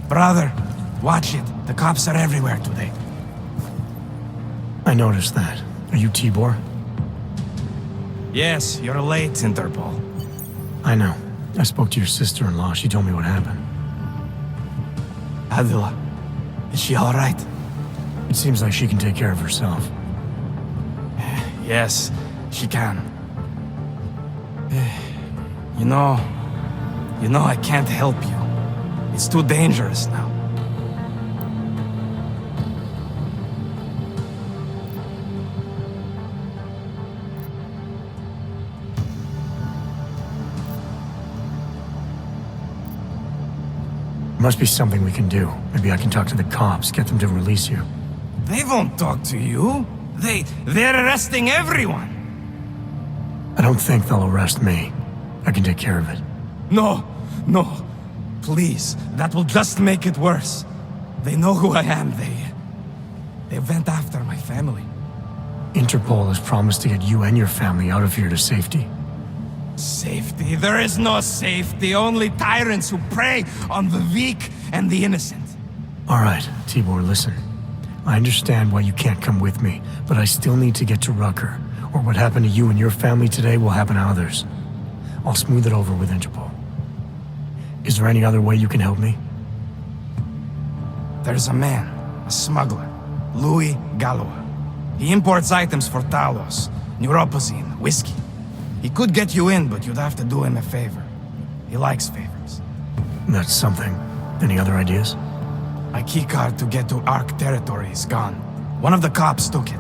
Brother, watch it. The cops are everywhere today. I noticed that. Are you Tibor? Yes, you're late, Interpol. I know. I spoke to your sister-in-law. She told me what happened. Adila, is she all right? It seems like she can take care of herself. Yes, she can. You know, I can't help you. It's too dangerous now. There must be something we can do. Maybe I can talk to the cops, get them to release you. They won't talk to you. They're arresting everyone. I don't think they'll arrest me. I can take care of it. No. Please, that will just make it worse. They know who I am. They went after my family. Interpol has promised to get you and your family out of here to safety. Safety? There is no safety. Only tyrants who prey on the weak and the innocent. All right, Tibor, listen. I understand why you can't come with me, but I still need to get to Rucker, or what happened to you and your family today will happen to others. I'll smooth it over with Interpol. Is there any other way you can help me? There's a man, a smuggler, Louis Galois. He imports items for Talos, neuropozyne, whiskey. He could get you in, but you'd have to do him a favor. He likes favors. That's something. Any other ideas? My keycard to get to Ark territory is gone. One of the cops took it.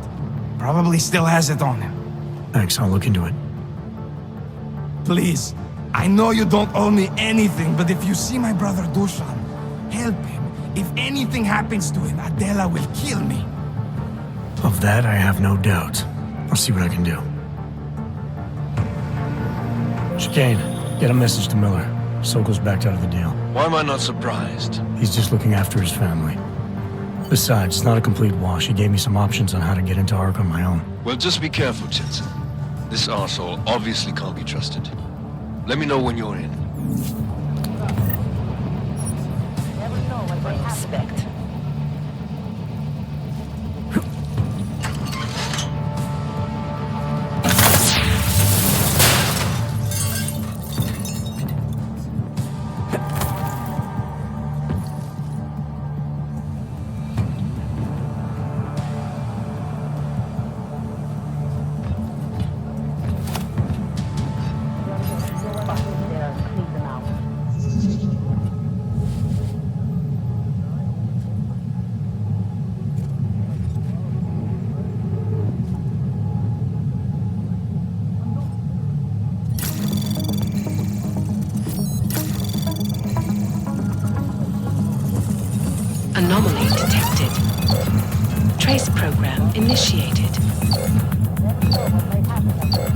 Probably still has it on him. Thanks, I'll look into it. Please, I know you don't owe me anything, but if you see my brother Dusan, help him. If anything happens to him, Adela will kill me. Of that, I have no doubt. I'll see what I can do. Chicane, get a message to Miller. Sokol's backed out of the deal. Why am I not surprised? He's just looking after his family. Besides, it's not a complete wash. He gave me some options on how to get into Ark on my own. Well, just be careful, Jensen. This arsehole obviously can't be trusted. Let me know when you're in. Never know what they expect. Anomaly detected. Trace program initiated.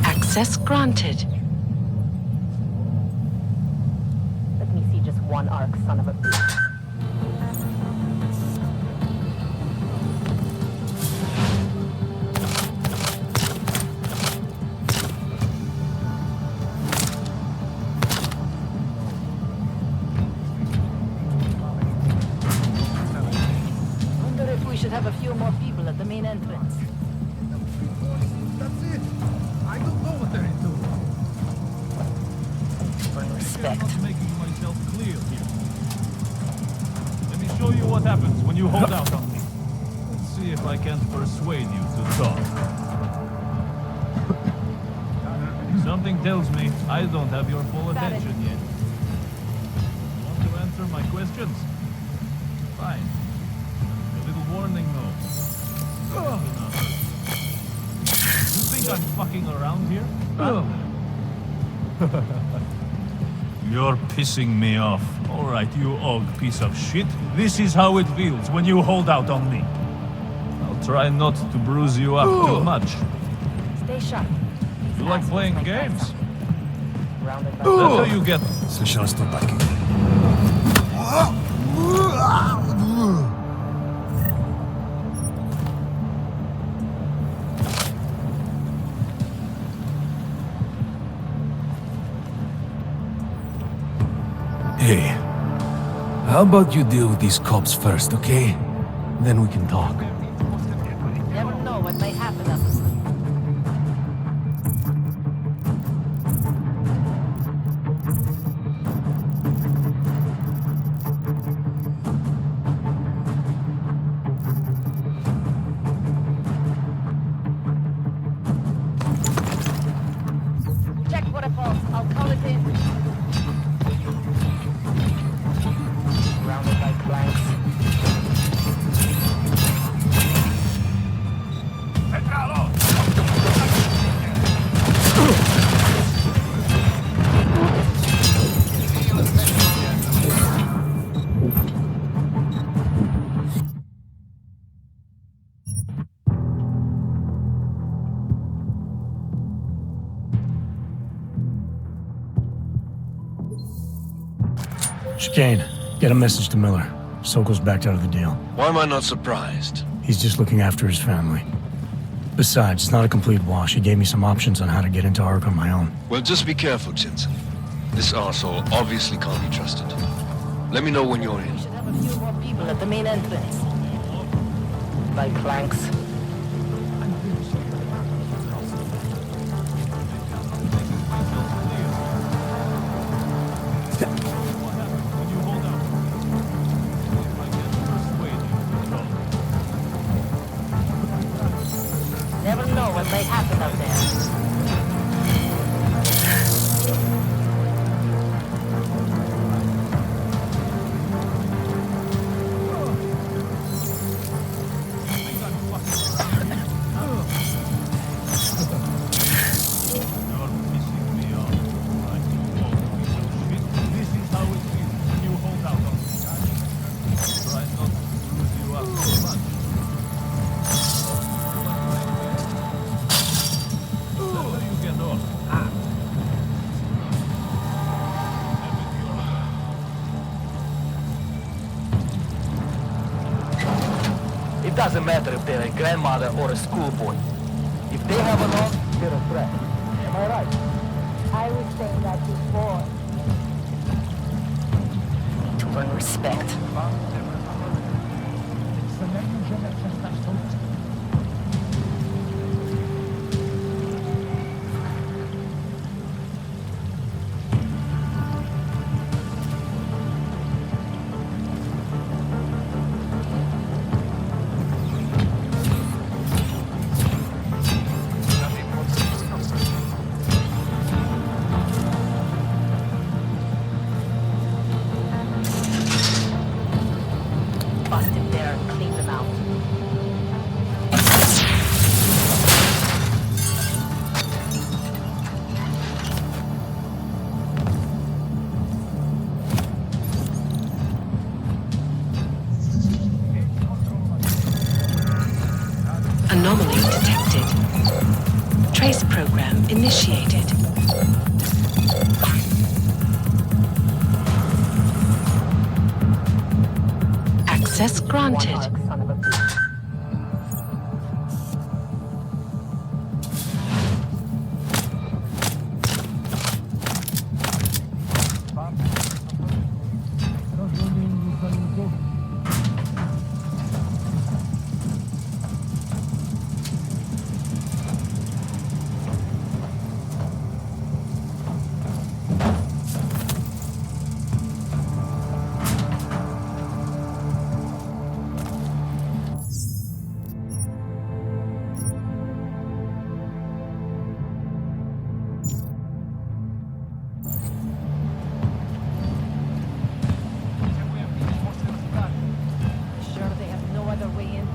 Access granted. Let me see just one arc, son of a bitch. We should have a few more people at the main entrance. That's it. I don't know what they're into. Respect. I'm not making myself clear here. Let me show you what happens when you hold out on me. Let's see if I can persuade you to talk. Something tells me I don't have your full attention yet. Want to answer my questions? Fine. Warning though. You think I'm fucking around here? You're pissing me off. Alright, you og piece of shit. This is how it feels when you hold out on me. I'll try not to bruise you up too much. Stay sharp. You like playing games? Rounded by That's how you get. Słyszałem stopaki. Hey, how How about you deal with these cops first, okay? Then we can talk. Never know what may happen up there. Check waterfalls. I'll call it in. Surrounded by flanks. Chicane, get a message to Miller. Sokol's backed out of the deal. Why am I not surprised? He's just looking after his family. Besides, it's not a complete wash. He gave me some options on how to get into Ark on my own. Well, just be careful, Jensen. This arsehole obviously can't be trusted. Let me know when you're in. We should have a few more people at the main entrance. By flanks. Never know what may happen up there. You're pissing me off. Right, you old piece of shit. This is how it feels when you hold out on me. Try not to bruise you up so much. That's where you get off. It doesn't matter if they're a grandmother or a schoolboy. If they have a law, they're a threat. Am I right? I was saying that before. To earn respect. Bust him there and clean them out. Anomaly detected. Trace program initiated. Access One granted. arc, son of a bitch. Sure they have no other way in?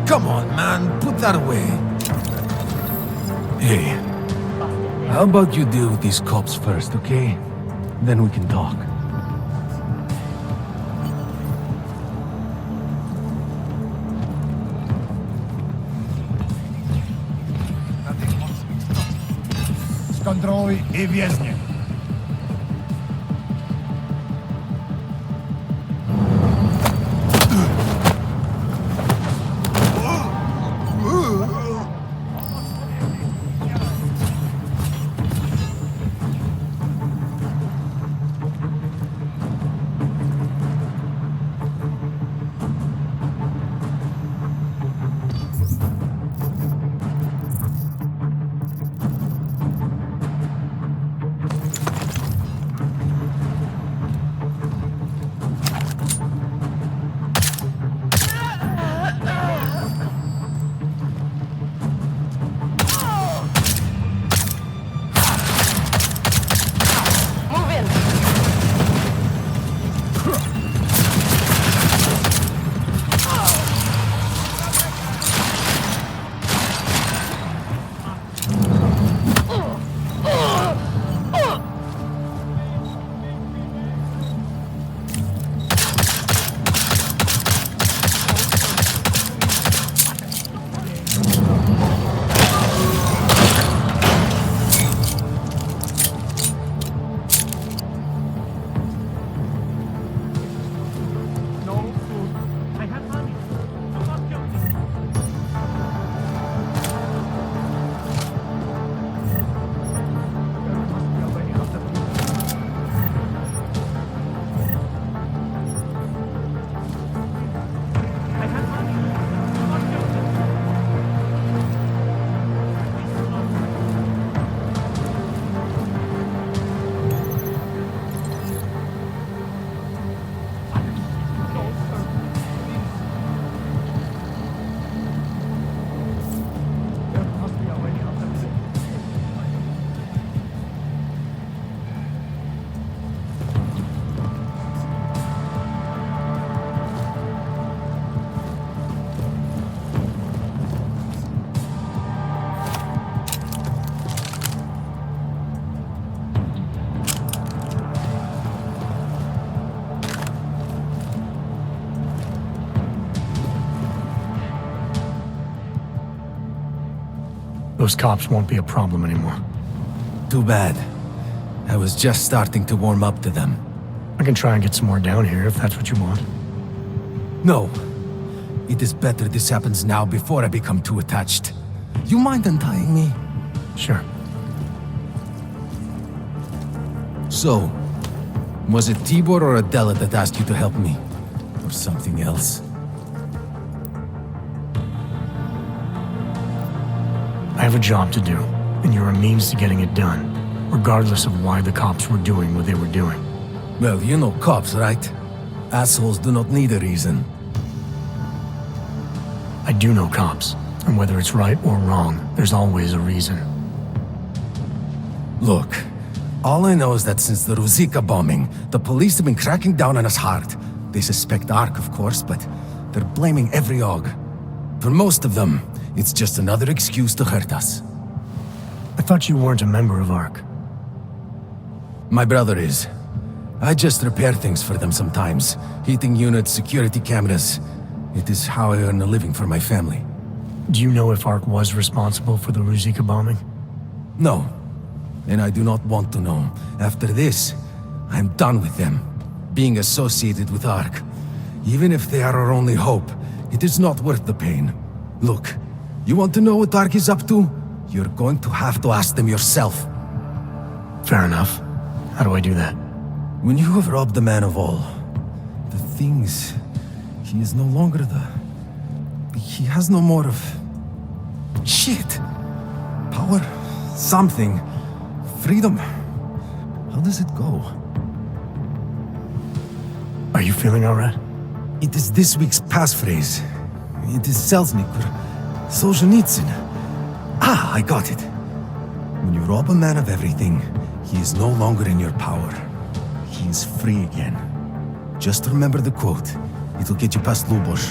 Come on, man, put that away. Hey, Bust him there. how about you deal with these cops first, okay? Then we can talk. Контролюй і в'язні. Move in. No food. I have money. Do not kill me. There must be a way out of this. I have money. Do not kill me. No, sir. Please. There must be a way out of this. Those cops won't be a problem anymore. Too bad. I was just starting to warm up to them. I can try and get some more down here if that's what you want. No. It is better this happens now before I become too attached. You mind untying me? Sure. So, was it Tibor or Adela that asked you to help me? Or something else? I have a job to do, and you're a means to getting it done, regardless of why the cops were doing what they were doing. Well, you know cops, right? Assholes do not need a reason. I do know cops, and whether it's right or wrong, there's always a reason. Look, all I know is that since the Ruzicka bombing, the police have been cracking down on us hard. They suspect Ark, of course, but they're blaming every og. For most of them, it's just another excuse to hurt us. I thought you weren't a member of ARC. My brother is. I just repair things for them sometimes. Heating units, security cameras. It is how I earn a living for my family. Do you know if ARC was responsible for the Ruzicka bombing? No. And I do not want to know. After this, I'm done with them. Being associated with ARC. Even if they are our only hope, it is not worth the pain. Look, you want to know what ARC is up to? You're going to have to ask them yourself. Fair enough. How do I do that? When you have robbed the man of all, the things... He is no longer the... He has no more of... Shit! Power? Something. Freedom. How does it go? Are you feeling alright? It is this week's passphrase. It is Selznik or Solzhenitsyn. Ah, I got it. When you rob a man of everything, he is no longer in your power. He is free again. Just remember the quote. It'll get you past Lubosh.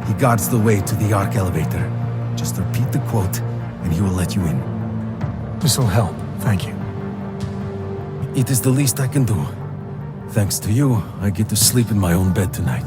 He guards the way to the Ark elevator. Just repeat the quote, and he will let you in. This'll help, thank you. It is the least I can do. Thanks to you, I get to sleep in my own bed tonight.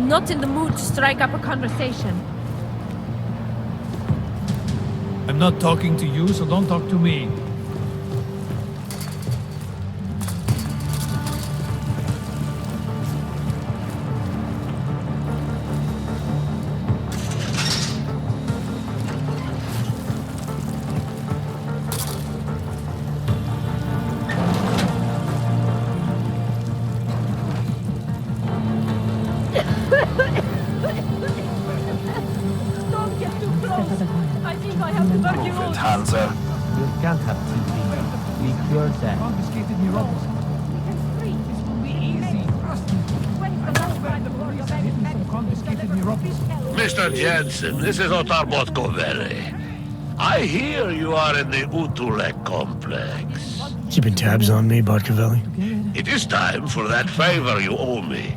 I'm not in the mood to strike up a conversation. I'm not talking to you, so don't talk to me. Don't get too close. I think I have tuberculosis. Hansa. You can't have TB. We cured that. Confiscated me robbers. This will be easy. Trust me. Some confiscated me robbers. Mr. Jensen, this is Otar Botkovere. I hear you are in the Utulek complex. Keeping tabs on me, Barcavelli? It is time for that favor you owe me.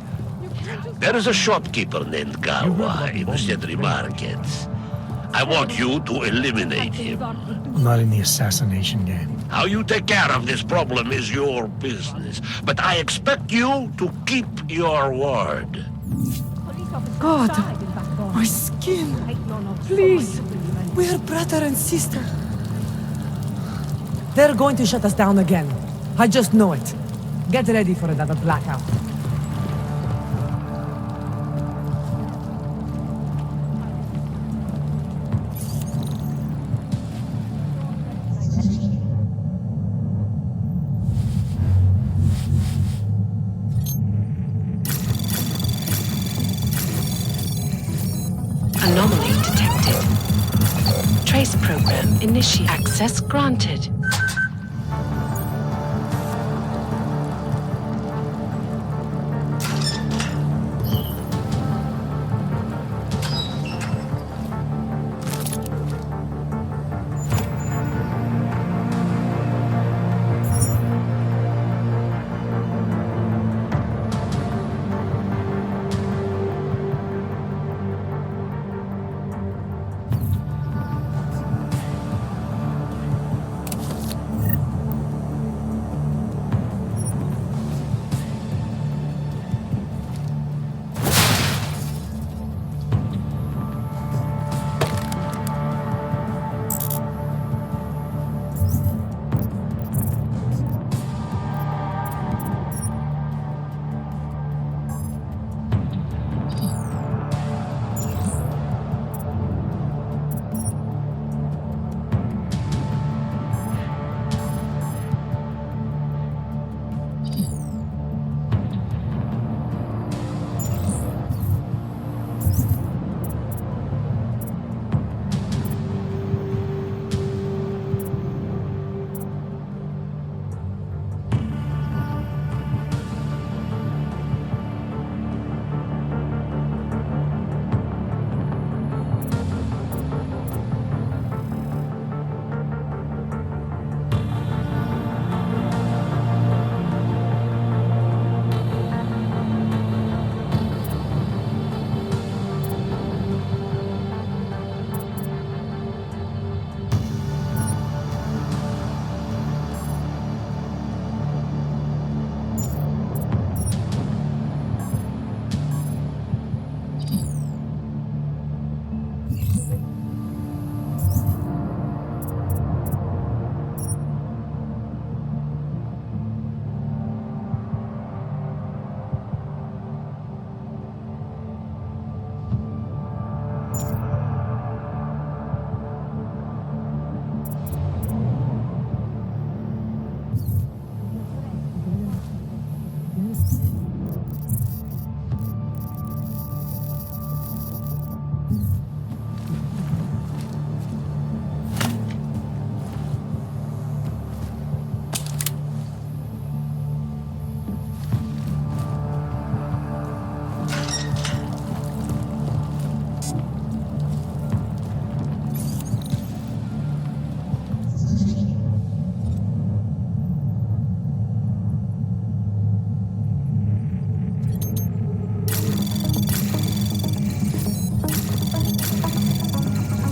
There is a shopkeeper named Gawa in the Sentry Markets. I want you to eliminate him. I'm not in the assassination game. How you take care of this problem is your business, but I expect you to keep your word. God, my skin. Please, we are brother and sister. They're going to shut us down again. I just know it. Get ready for another blackout. Anomaly detected. Trace program initiate. Access granted.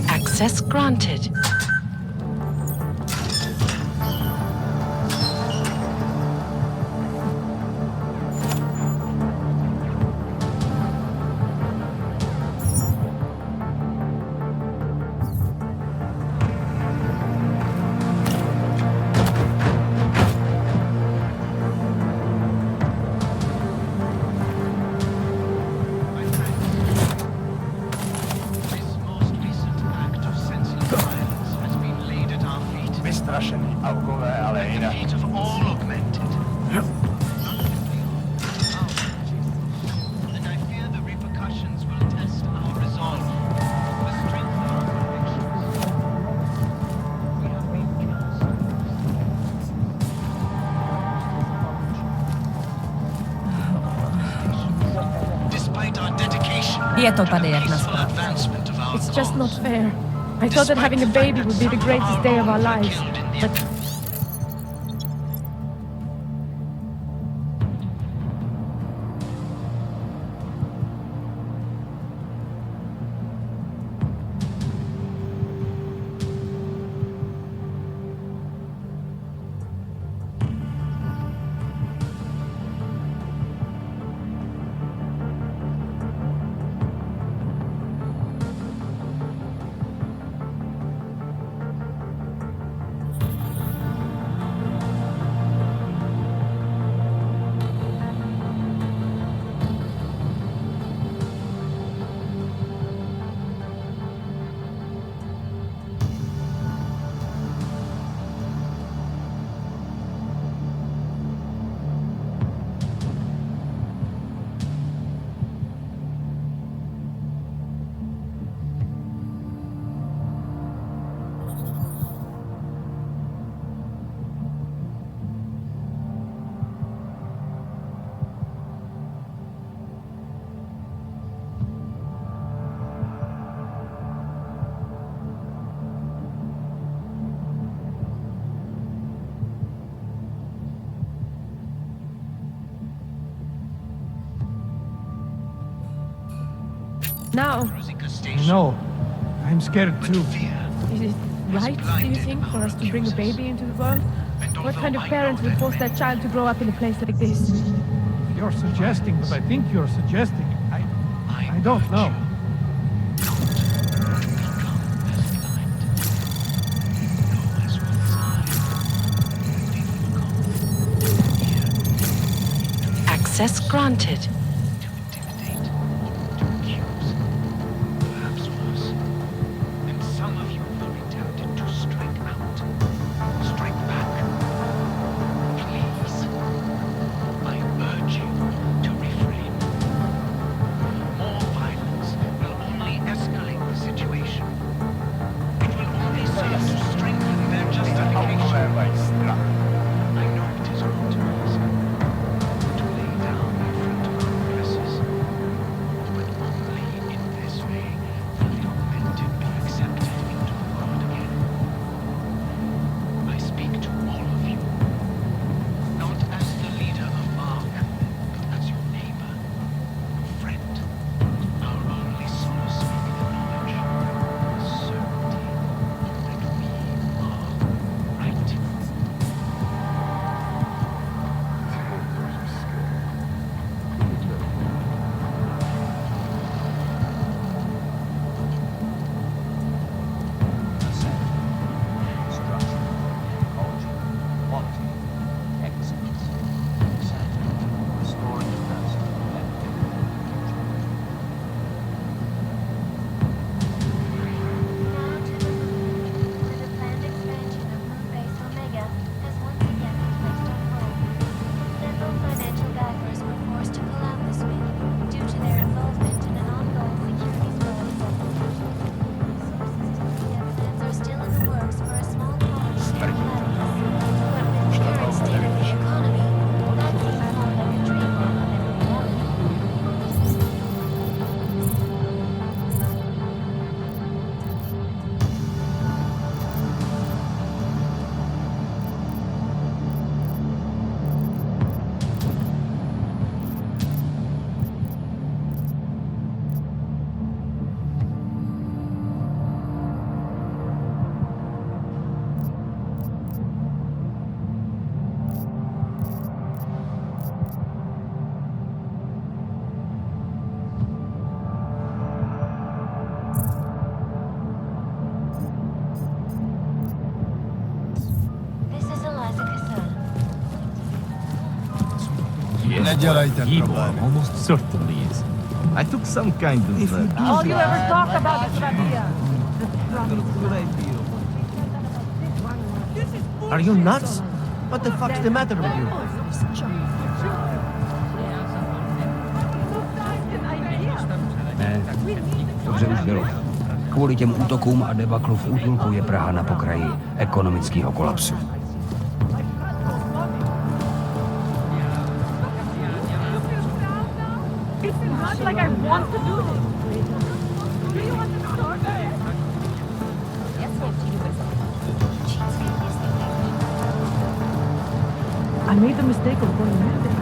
Access granted. strašení alkové, ale jinak. Of all augmented. And I fear the repercussions will test our resolve. The strength of our convictions. We have been cast. Despite our dedication, Je to tady jak na správě. advancement of our It's just not fair. I thought that having a baby would be the greatest day of our lives. But now, No, I'm scared too. is it right, do you think, for us to bring a baby into the world? What kind of parent would force their child to grow up in a place like this? You're suggesting, but I think you're suggesting. I don't know. Access granted. Almost certainly is. I took some kind of... All you ever talk about is Rabia. Good idea. This is Are you nuts? What the fuck's the matter with you? Ne, dobře už bylo. Kvůli těm útokům a debaklu v útulku je Praha na pokraji ekonomického kolapsu. Like I want to do this. Do you want to start? I made the mistake of going with it.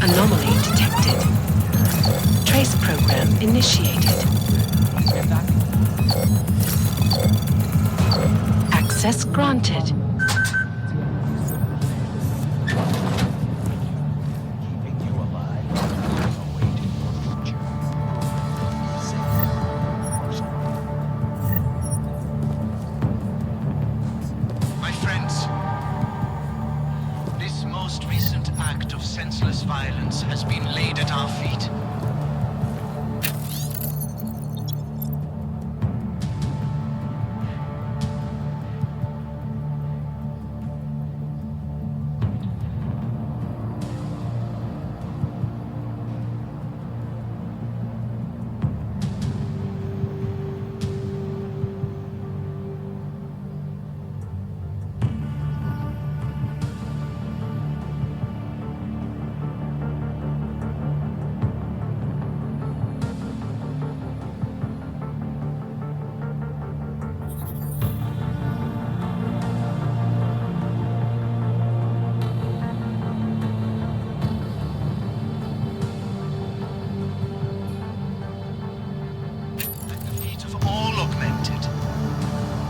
Anomaly detected. Trace program initiated. Access granted. My friends, this most recent act of senseless violence has been laid at our feet.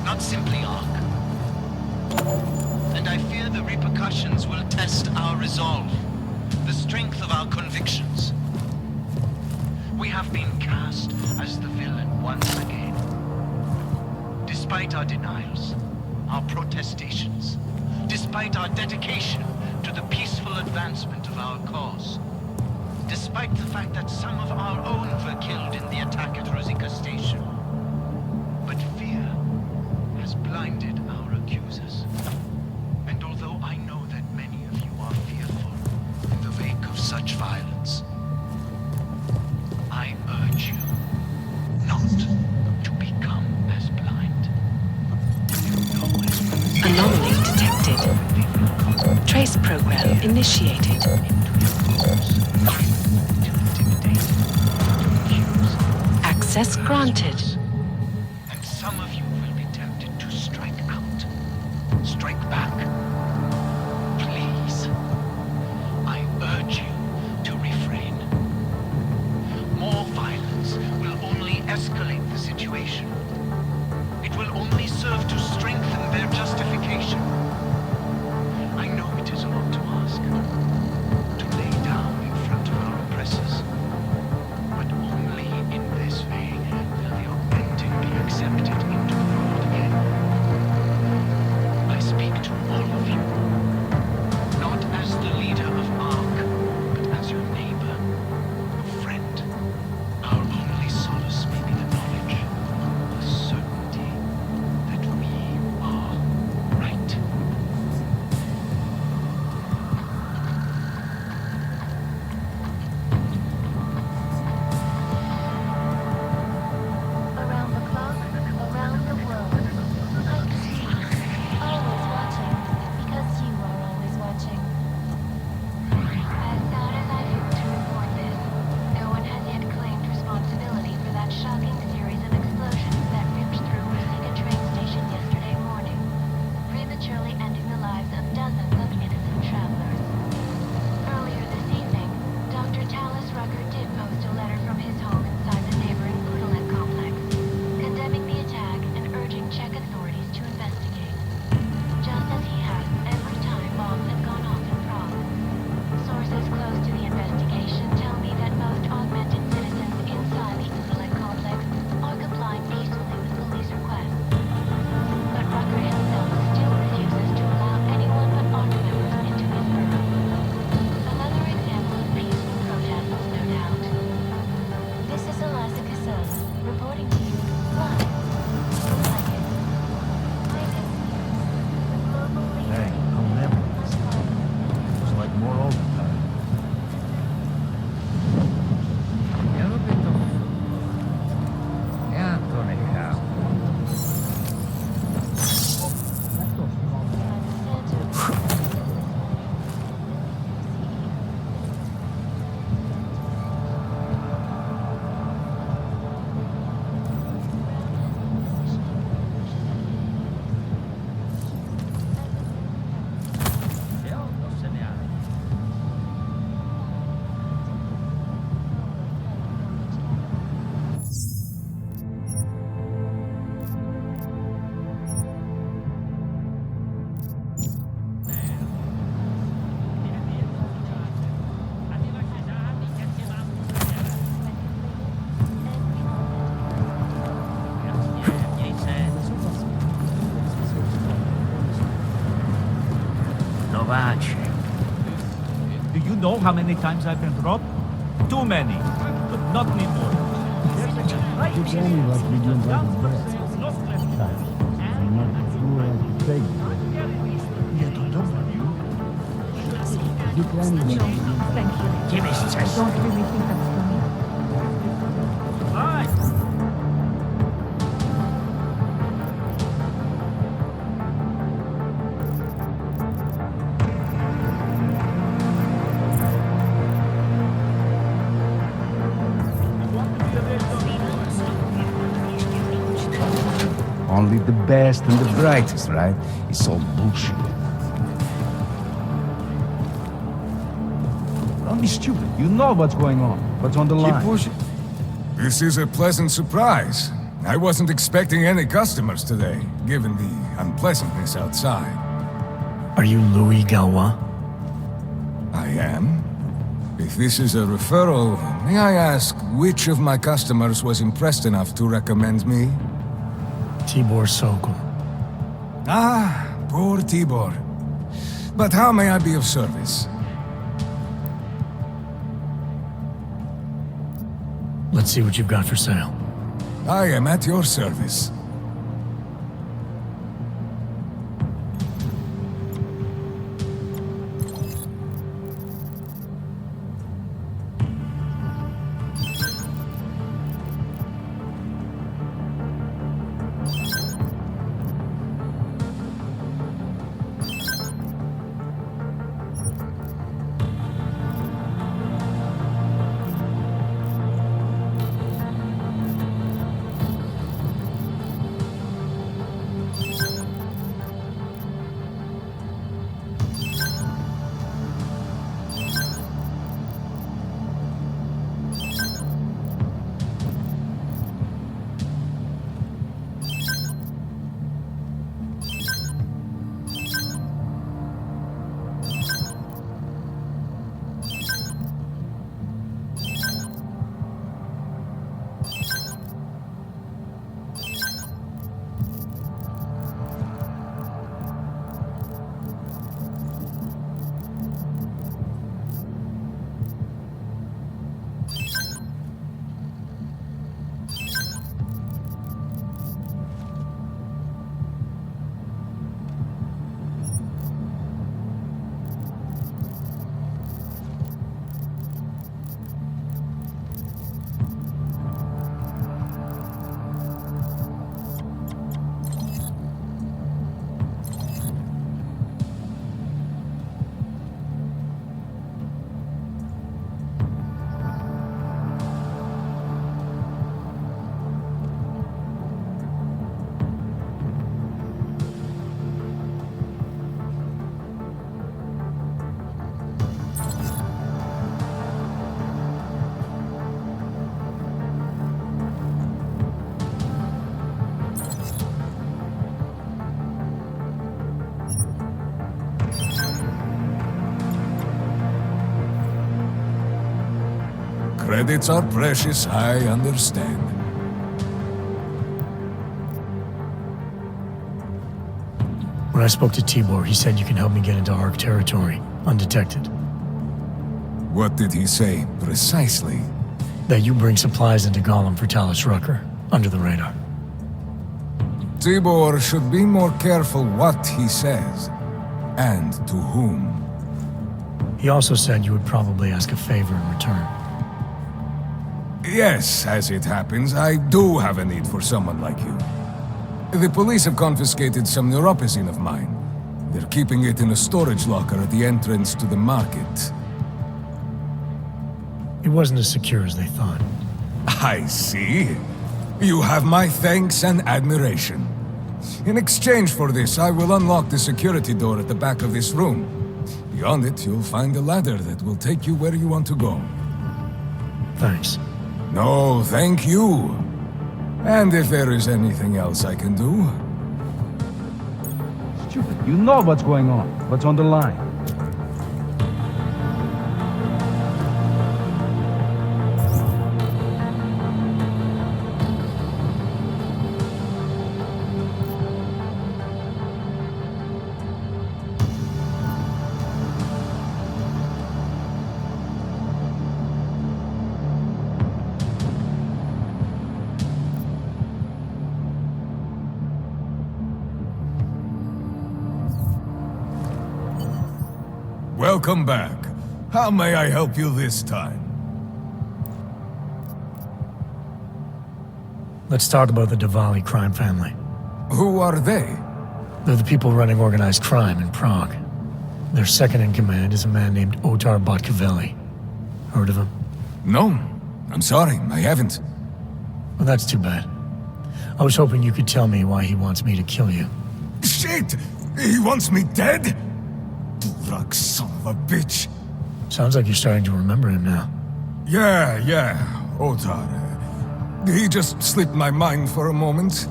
Not simply Ark. And I fear the repercussions will test our resolve, the strength of our convictions. We have been cast as the villain once again. Despite our denials, our protestations, despite our dedication to the peaceful advancement of our cause, despite the fact that some of our own were killed in the attack at Rosika Station. But fear has blinded our accusers. And although I know that many of you are fearful in the wake of such violence, I urge you not to become as blind. Anomaly detected. Trace program initiated. Access granted. And some of you will be tempted to strike out, strike back. Please, I urge you to refrain. More violence will only escalate the situation. It will only serve to strengthen their justification. I know it is a lot to ask, to lay down in front of our oppressors. But only in this way will the authentic be accepted into the world again. I speak to all of you, not as the leader of Ark, but as your neighbor, your friend. Our only solace may be the knowledge, the certainty that we much. Do you know how many times I've been robbed? Too many, but not anymore. Thank you. I don't really think that's funny. Only the best and the brightest, right? It's all bullshit. Don't be stupid. You know what's going on. What's on the line. pushing. This is a pleasant surprise. I wasn't expecting any customers today, given the unpleasantness outside. Are you Louis Galwa? I am. If this is a referral, may I ask which of my customers was impressed enough to recommend me? Tibor Sokol. Ah, poor Tibor. But how may I be of service? Let's see what you've got for sale. I am at your service. Credits are precious, I understand. When I spoke to Tibor, he said you can help me get into Ark territory, undetected. What did he say, precisely? That you bring supplies into Gollum for Talos Rucker, under the radar. Tibor should be more careful what he says, and to whom. He also said you would probably ask a favor in return. Yes, as it happens, I do have a need for someone like you. The police have confiscated some neuropazine of mine. They're keeping it in a storage locker at the entrance to the market. It wasn't as secure as they thought. I see. You have my thanks and admiration. In exchange for this, I will unlock the security door at the back of this room. Beyond it, you'll find a ladder that will take you where you want to go. Thanks. No, thank you. And if there is anything else I can do... Stupid. You know what's going on. What's on the line. Welcome back. How may I help you this time? Let's talk about the Diwali crime family. Who are they? They're the people running organized crime in Prague. Their second in command is a man named Otar Botkavelli. Heard of him? No. I'm sorry, I haven't. Well, that's too bad. I was hoping you could tell me why he wants me to kill you. Shit! He wants me dead? Drug son of a bitch. Sounds like you're starting to remember him now. Yeah, Otar. He just slipped my mind for a moment.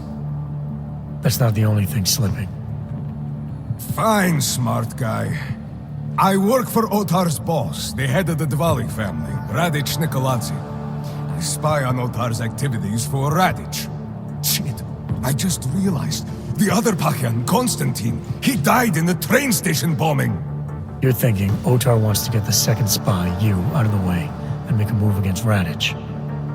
That's not the only thing slipping. Fine, smart guy. I work for Otar's boss, the head of the Diwali family, Radic Nikoladze. I spy on Otar's activities for Radic. Shit, I just realized. The other Pakyan, Konstantin, he died in the train station bombing. You're thinking Otar wants to get the second spy, you, out of the way, and make a move against Radic.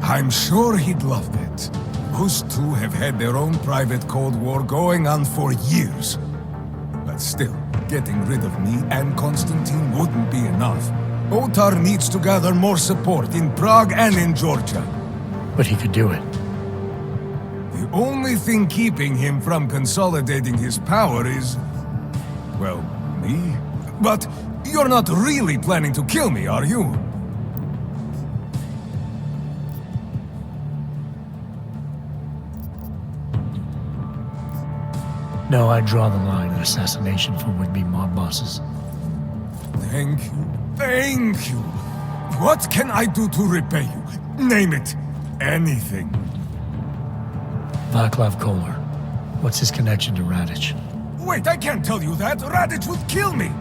I'm sure he'd love that. Those two have had their own private Cold War going on for years. But still, getting rid of me and Konstantin wouldn't be enough. Otar needs to gather more support in Prague and in Georgia. But he could do it. The only thing keeping him from consolidating his power is... well, me? But you're not really planning to kill me, are you? No, I draw the line at assassination for would-be mob bosses. Thank you. What can I do to repay you? Name it. Anything. Vaclav Kolar. What's his connection to Radic? Wait, I can't tell you that. Radic would kill me.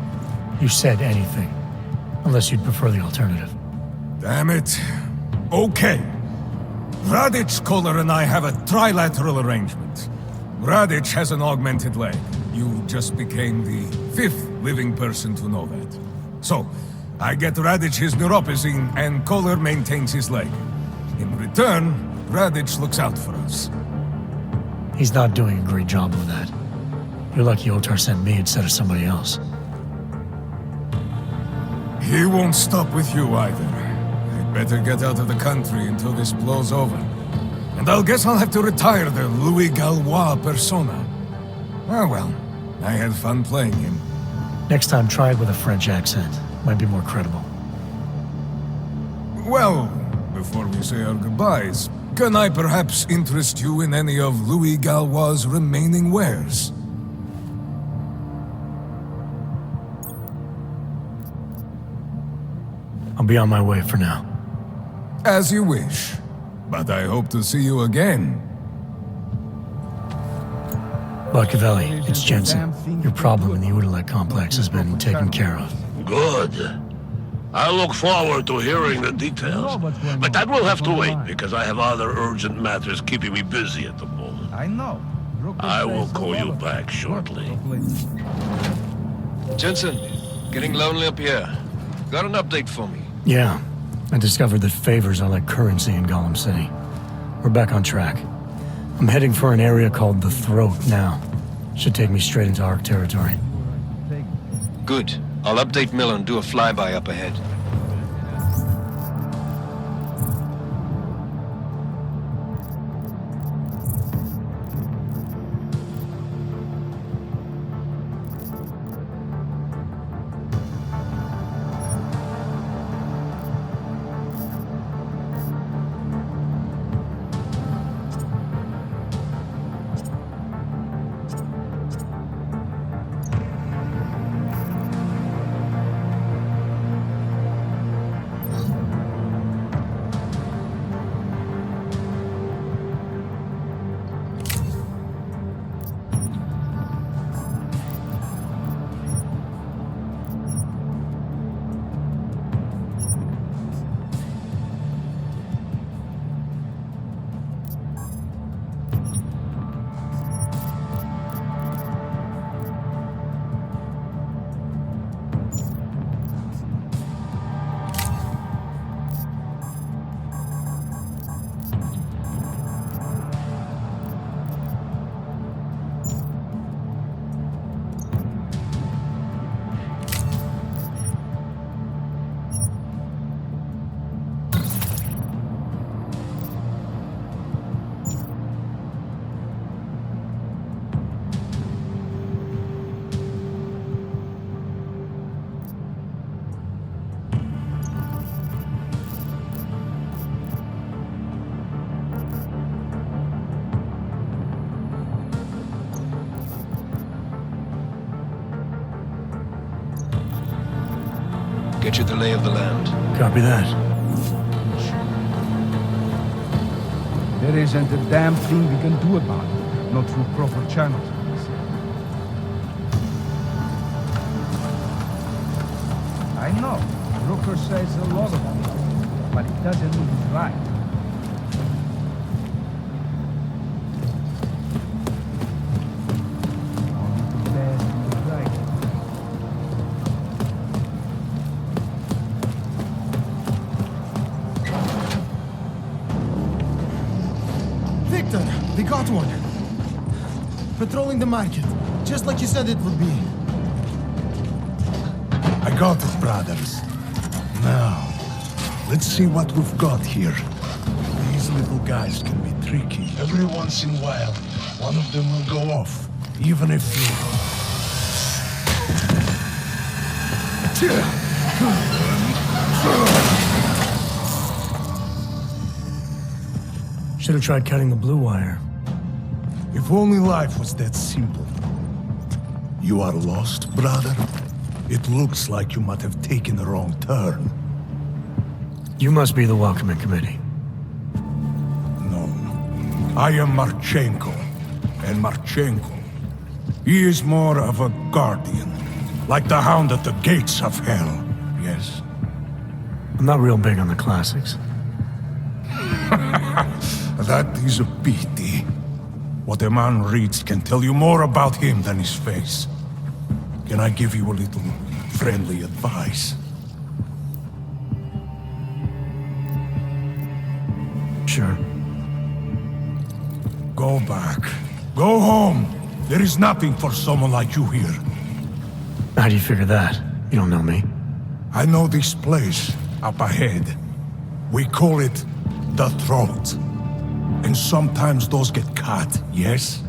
You said anything. Unless you'd prefer the alternative. Damn it. Okay. Radic, Kolar, and I have a trilateral arrangement. Radic has an augmented leg. You just became the 5th living person to know that. So, I get Radic his neuropathy, and Kolar maintains his leg. In return, Radic looks out for us. He's not doing a great job with that. You're lucky Otar sent me instead of somebody else. He won't stop with you either. I'd better get out of the country until this blows over. And I'll guess I'll have to retire the Louis Gallois persona. Ah well, I had fun playing him. Next time, try it with a French accent. Might be more credible. Well, before we say our goodbyes, can I perhaps interest you in any of Louis Gallois' remaining wares? I'll be on my way for now. As you wish. But I hope to see you again. Botkavelli, it's Jensen. Your problem in the Udalek complex has been taken care of. Good. I look forward to hearing the details. But that will have to wait, because I have other urgent matters keeping me busy at the moment. I know. I will call you back shortly. Jensen, getting lonely up here. Got an update for me? Yeah. I discovered that favors are like currency in Gollum City. We're back on track. I'm heading for an area called the Throat now. Should take me straight into Ark territory. Good. I'll update Miller and do a flyby up ahead. get you the lay of the land. Copy that. There isn't a damn thing we can do about it, not through proper channels. I know, Rooker says a lot of things, but it doesn't mean he's right. Only the best is right. Victor, we got one. Patrolling the market, just like you said it would be. I got it, brothers. Now, let's see what we've got here. These little guys can be tricky. Every once in a while, one of them will go off, even if you... Should have tried cutting the blue wire. If only life was that simple. You are lost, brother? It looks like you might have taken the wrong turn. You must be the welcoming committee. No. I am Marchenko. And Marchenko, he is more of a guardian. Like the hound at the gates of hell. Yes? I'm not real big on the classics. That is a pity. What a man reads can tell you more about him than his face. Can I give you a little friendly advice? Sure. Go back. Go home. There is nothing for someone like you here. How do you figure that? You don't know me. I know this place up ahead. We call it the Throat. And sometimes those get cut, yes?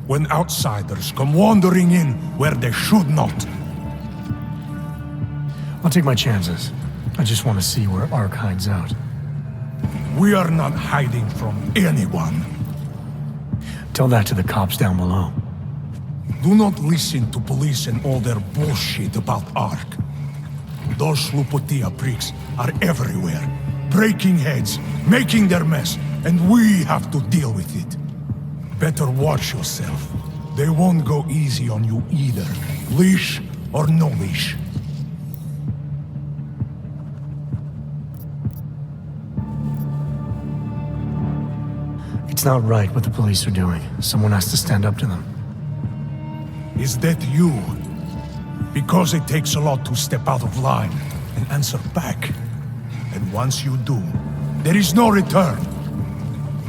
When outsiders come wandering in where they should not. I'll take my chances. I just want to see where Ark hides out. We are not hiding from anyone. Tell that to the cops down below. Do not listen to police and all their bullshit about Ark. Those Slupotia pricks are everywhere, breaking heads, making their mess, and we have to deal with it. Better watch yourself. They won't go easy on you either, leash or no leash. It's not right what the police are doing. Someone has to stand up to them. Is that you? Because it takes a lot to step out of line and answer back. And once you do, there is no return.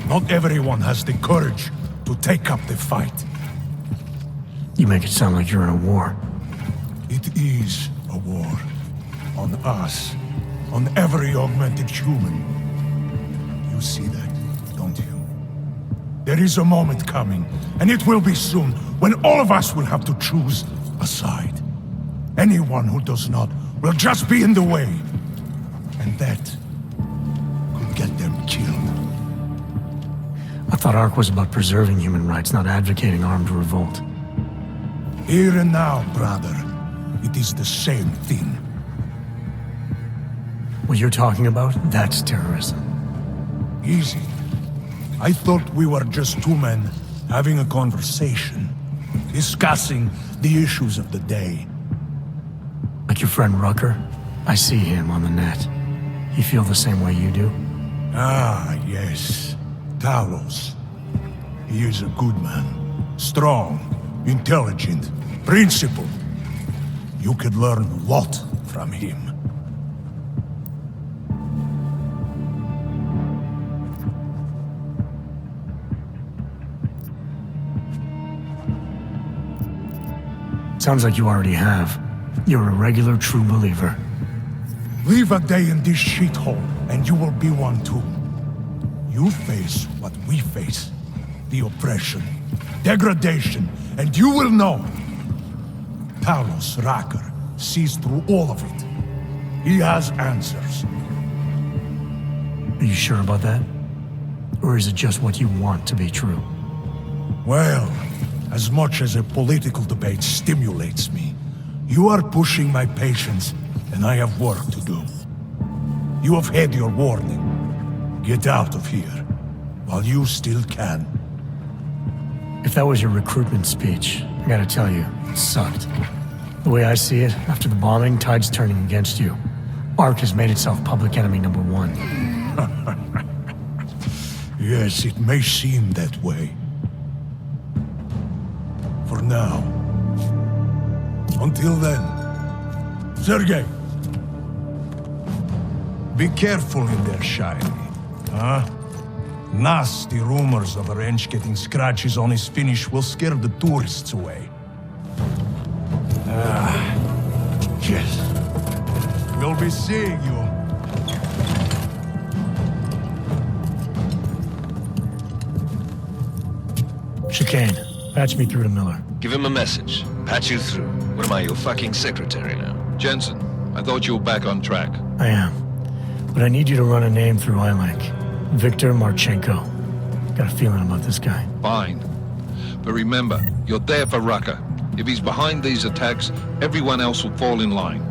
Not everyone has the courage to take up the fight. You make it sound like you're in a war. It is a war. On us. On every augmented human. You see that, don't you? There is a moment coming, and it will be soon, when all of us will have to choose a side. Anyone who does not will just be in the way. And that could get them killed. I thought Ark was about preserving human rights, not advocating armed revolt. Here and now, brother, it is the same thing. What you're talking about, that's terrorism. Easy. I thought we were just two men having a conversation, discussing the issues of the day. Like your friend Rucker? I see him on the net. You feel the same way you do? Ah, yes. Talos. He is a good man. Strong, intelligent, principled. You could learn a lot from him. Sounds like you already have. You're a regular true believer. Live a day in this shithole, and you will be one too. You face what we face. The oppression, degradation, and you will know. Talos Rucker sees through all of it. He has answers. Are you sure about that? Or is it just what you want to be true? Well, as much as a political debate stimulates me, you are pushing my patience and I have work to do. You have had your warning. Get out of here, while you still can. If that was your recruitment speech, I gotta tell you, it sucked. The way I see it, after the bombing, tide's turning against you. ARC has made itself public enemy number one. Yes, it may seem that way. For now. Until then. Sergei! Be careful in there, Shiny. Huh? Nasty rumors of a wrench getting scratches on his finish will scare the tourists away. Yes. We'll be seeing you. Chicane, patch me through to Miller. Give him a message. Patch you through. What am I, your fucking secretary now? Jensen, I thought you were back on track. I am. But I need you to run a name through ILAC. Victor Marchenko. Got a feeling about this guy. Fine. But remember, you're there for Rucker. If he's behind these attacks, everyone else will fall in line.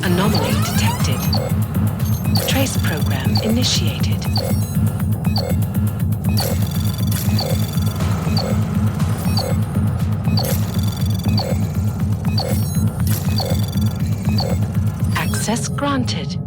Anomaly detected. Trace program initiated. Access granted.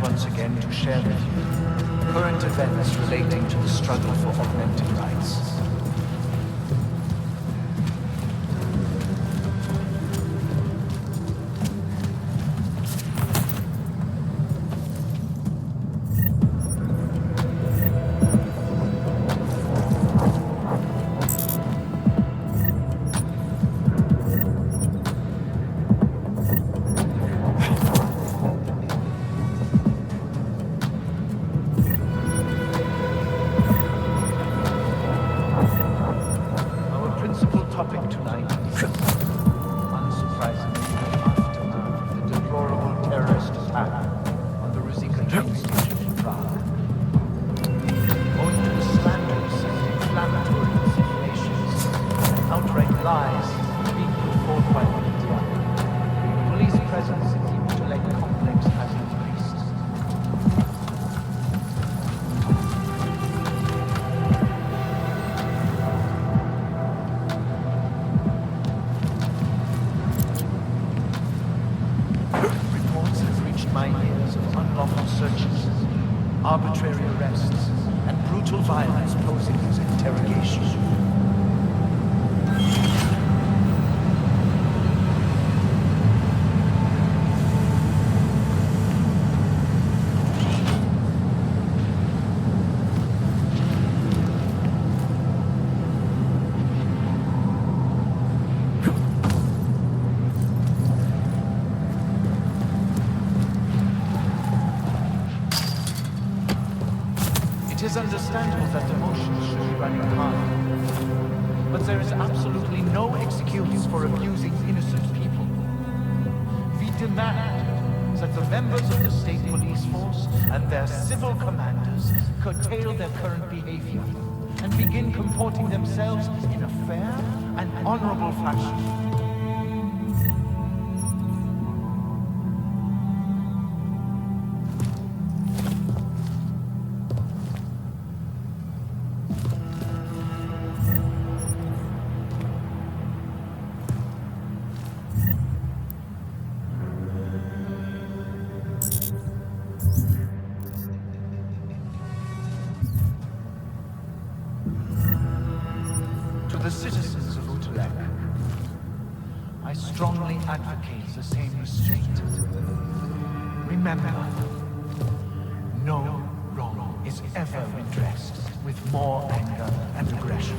once again to share with you current events relating to the struggle for augmented rights. Arbitrary arrests and brutal violence posing as interrogation. It is understandable that emotions should be running high, but there is absolutely no excuse for abusing innocent people. We demand that the members of the state police force and their civil commanders curtail their current behavior and begin comporting themselves in a fair and honorable fashion. To the citizens of Utrecht, I strongly advocate the same restraint. Remember, no wrong is ever redressed with more anger and aggression.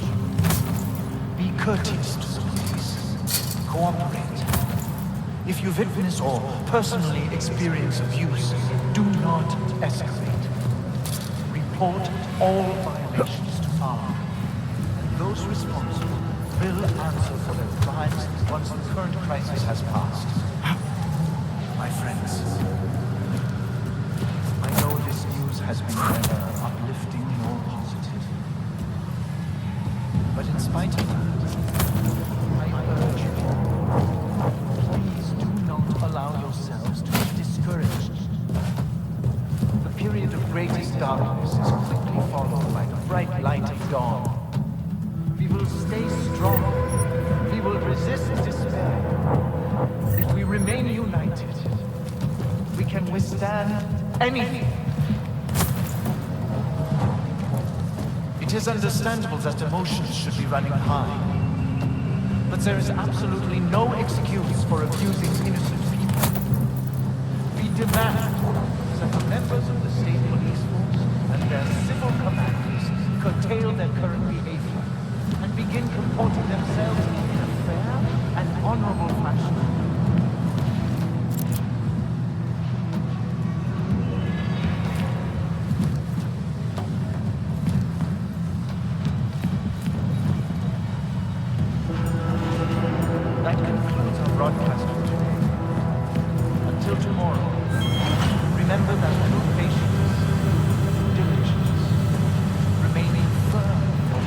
Be courteous to the police. Cooperate. If you witness or personally experience abuse, do not escalate. Report all violations to Father. Those responsible will answer for their crimes once the current crisis has passed. My friends, I know this news has been neither uplifting nor positive. But in spite of that, I urge you, please do not allow yourselves to be discouraged. The period of greatest darkness is quickly followed by the bright light of dawn. We will stay strong. We will resist despair. If we remain united, we can withstand anything. It is understandable that emotions should be running high, but there is absolutely no excuse for abusing innocent people. We demand that the members of the state police force and their civil commanders curtail their current behavior and begin comporting themselves in a fair and honorable fashion. That concludes our broadcast for today. Until tomorrow, remember that through patience, diligence, remaining firm in your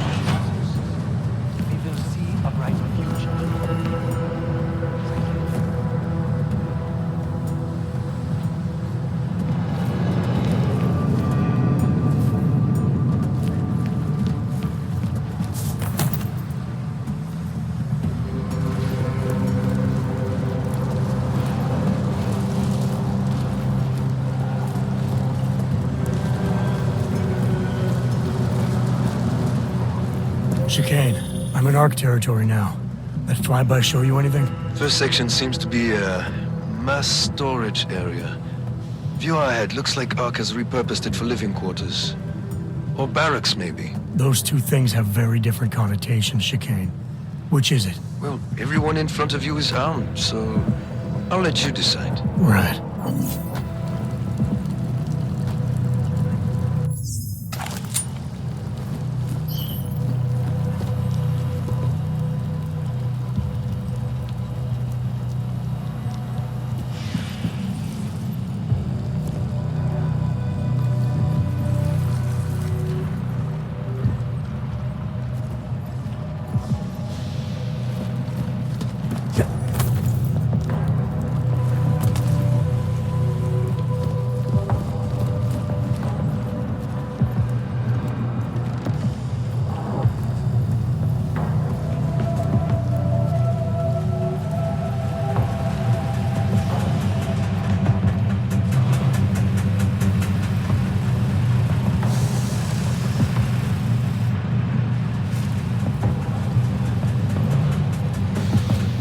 Chicane, I'm in ARC territory now. That flyby show you anything? First section seems to be a mass storage area. View ahead. Looks like ARC has repurposed it for living quarters. Or barracks, maybe. Those two things have very different connotations, Chicane. Which is it? Well, everyone in front of you is armed, so I'll let you decide. Right.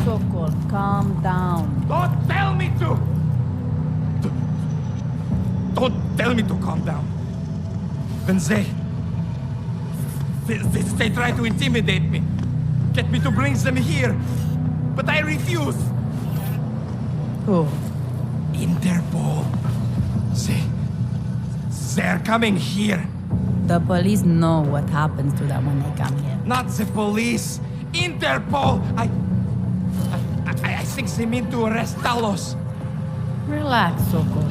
Sokol, calm down. Don't tell me to! Don't tell me to calm down. When they try to intimidate me, get me to bring them here, but I refuse. Who? Interpol. They're coming here. The police know what happens to them when they come here. Not the police. Interpol. I think they mean to arrest Talos. Relax, Sokol.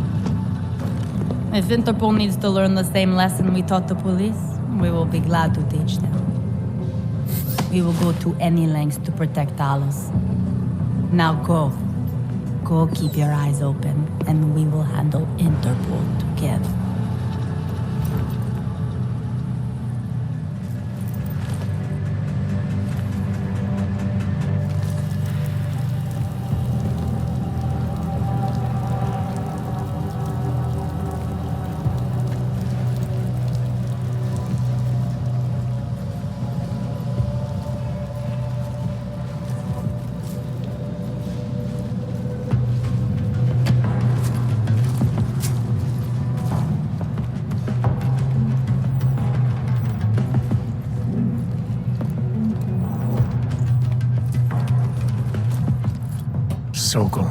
If Interpol needs to learn the same lesson we taught the police, we will be glad to teach them. We will go to any lengths to protect Talos. Now go. Go keep your eyes open, and we will handle Interpol together. Sokol.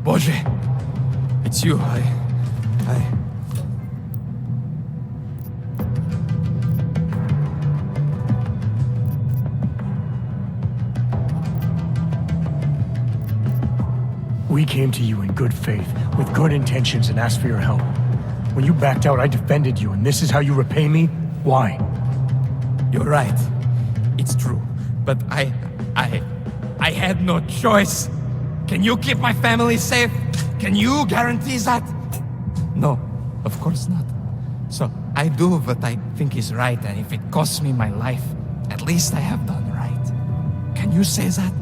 Boże, it's you. We came to you in good faith, with good intentions, and asked for your help. When you backed out, I defended you, and this is how you repay me? Why? You're right. It's true. But I had no choice. Can you keep my family safe? Can you guarantee that? No, of course not. So I do what I think is right, and if it costs me my life, at least I have done right. Can you say that?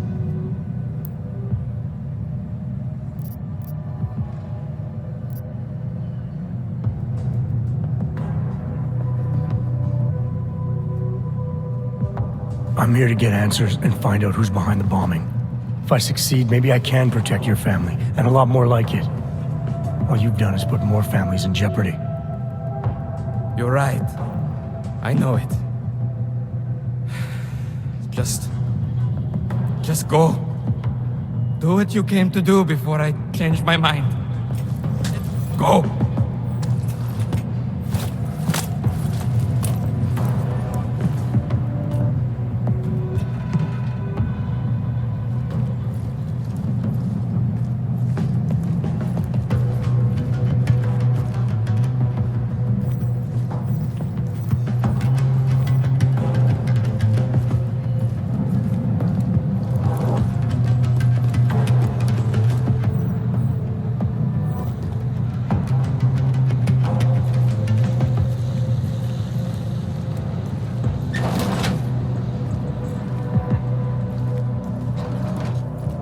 I'm here to get answers and find out who's behind the bombing. If I succeed, maybe I can protect your family, and a lot more like it. All you've done is put more families in jeopardy. You're right. I know it. Just go. Do what you came to do before I change my mind. Go!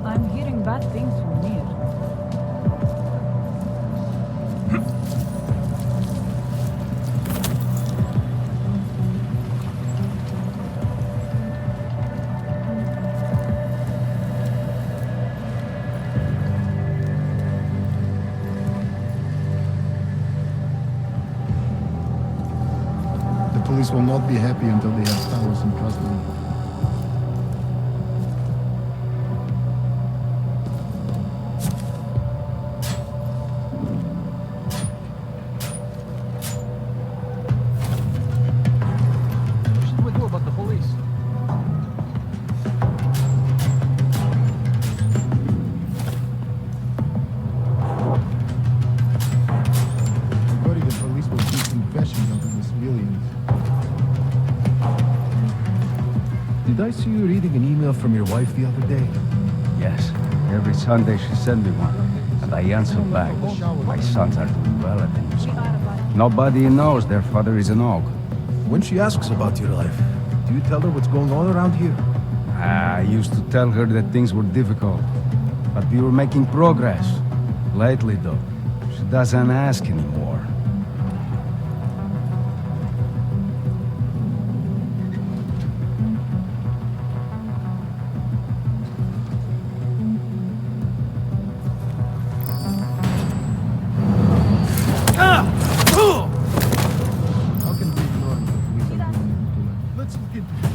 I'm hearing bad things from here. police will not be happy until they have Talos in custody. What should we do about the police? Worry the police will keep confessions of the civilians. Did I see you reading an email from your wife the other day? Yes. Every Sunday she sent me one. And I answered back. My sons are doing well at the new school. Nobody knows their father is an og. When she asks about your life, do you tell her what's going on around here? I used to tell her that things were difficult. But we were making progress. Lately, though, she doesn't ask anymore. How can we ignore what the police are doing in Tula? Let's look into it.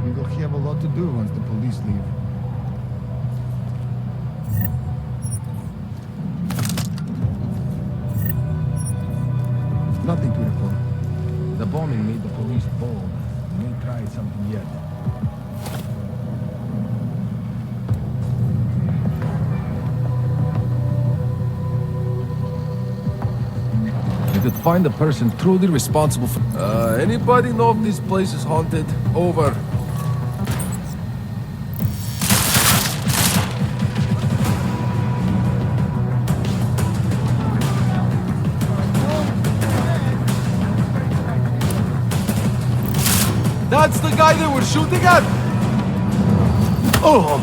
We will have a lot to do once the police leave. Nothing to report. The bombing made the police bold. They may try something yet. We could find the person truly responsible for... anybody know if this place is haunted? Over. That's the guy they were shooting at? Oh!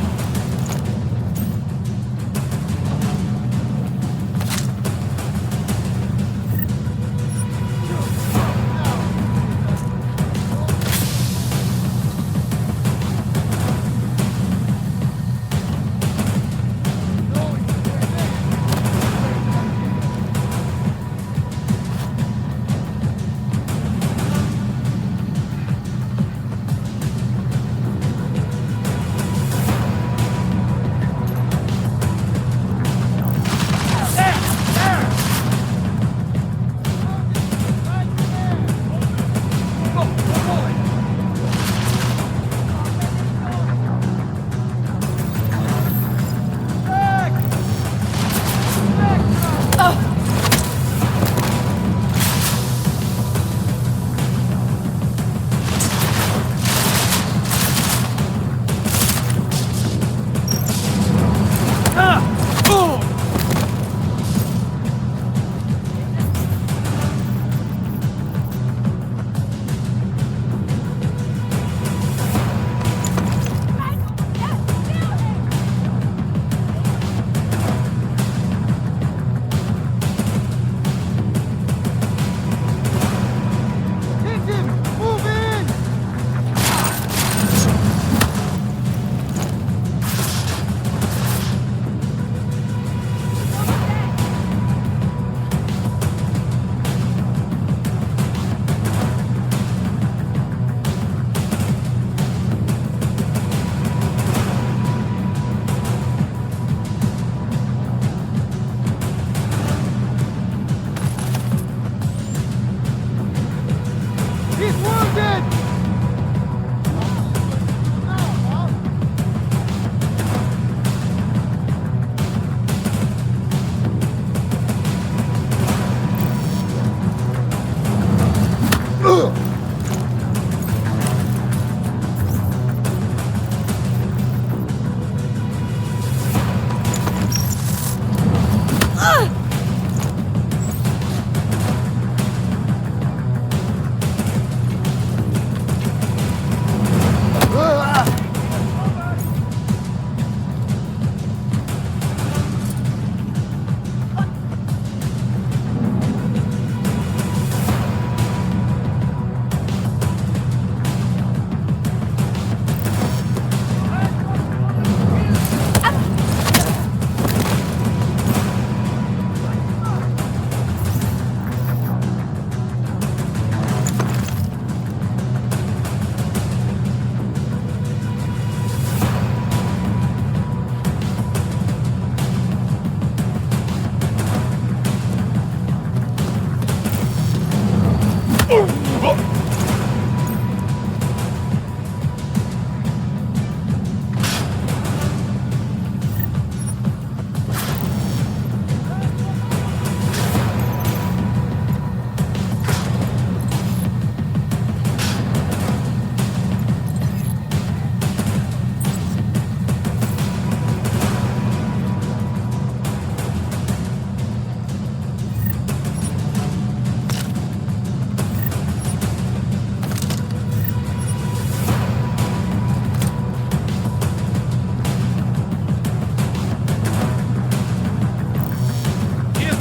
He is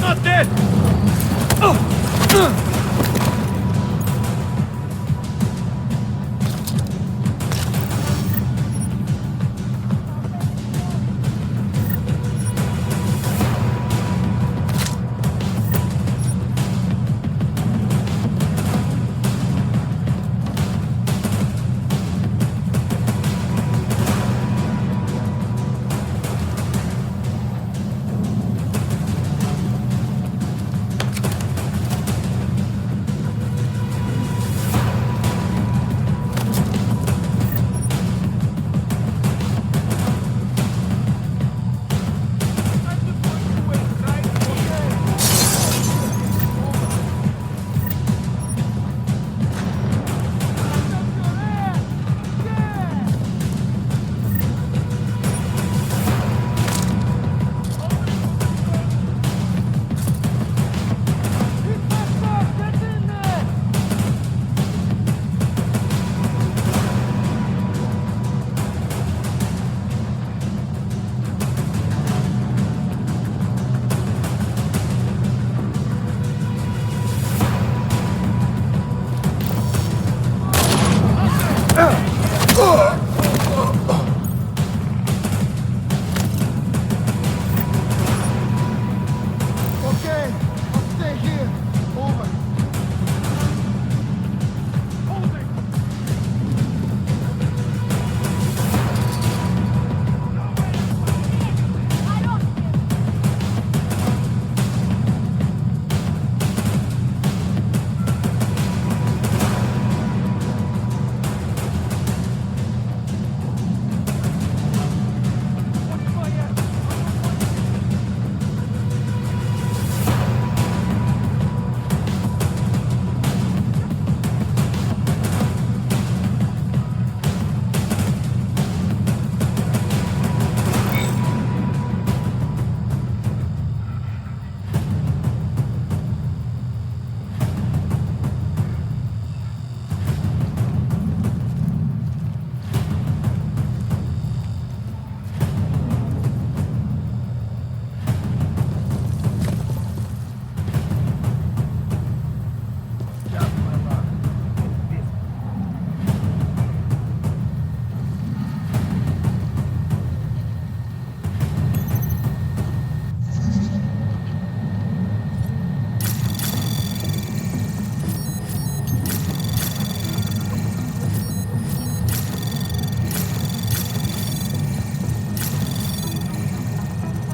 not dead! Okay, I'll stay here. Over.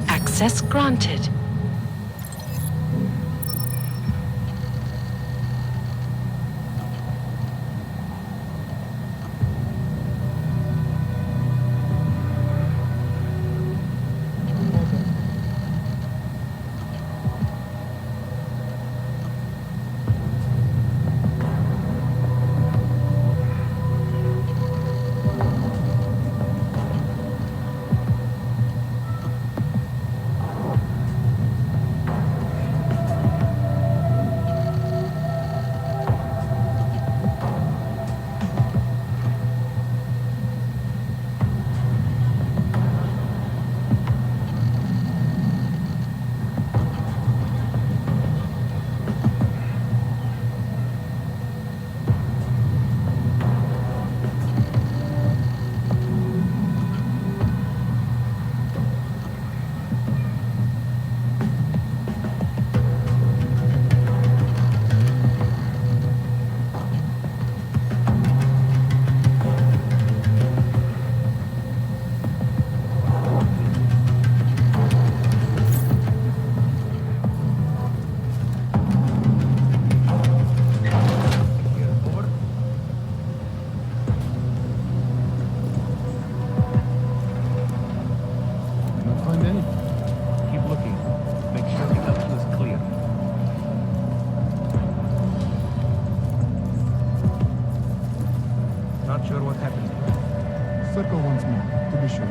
Access granted. Sure what happened? Circle once more, to be sure.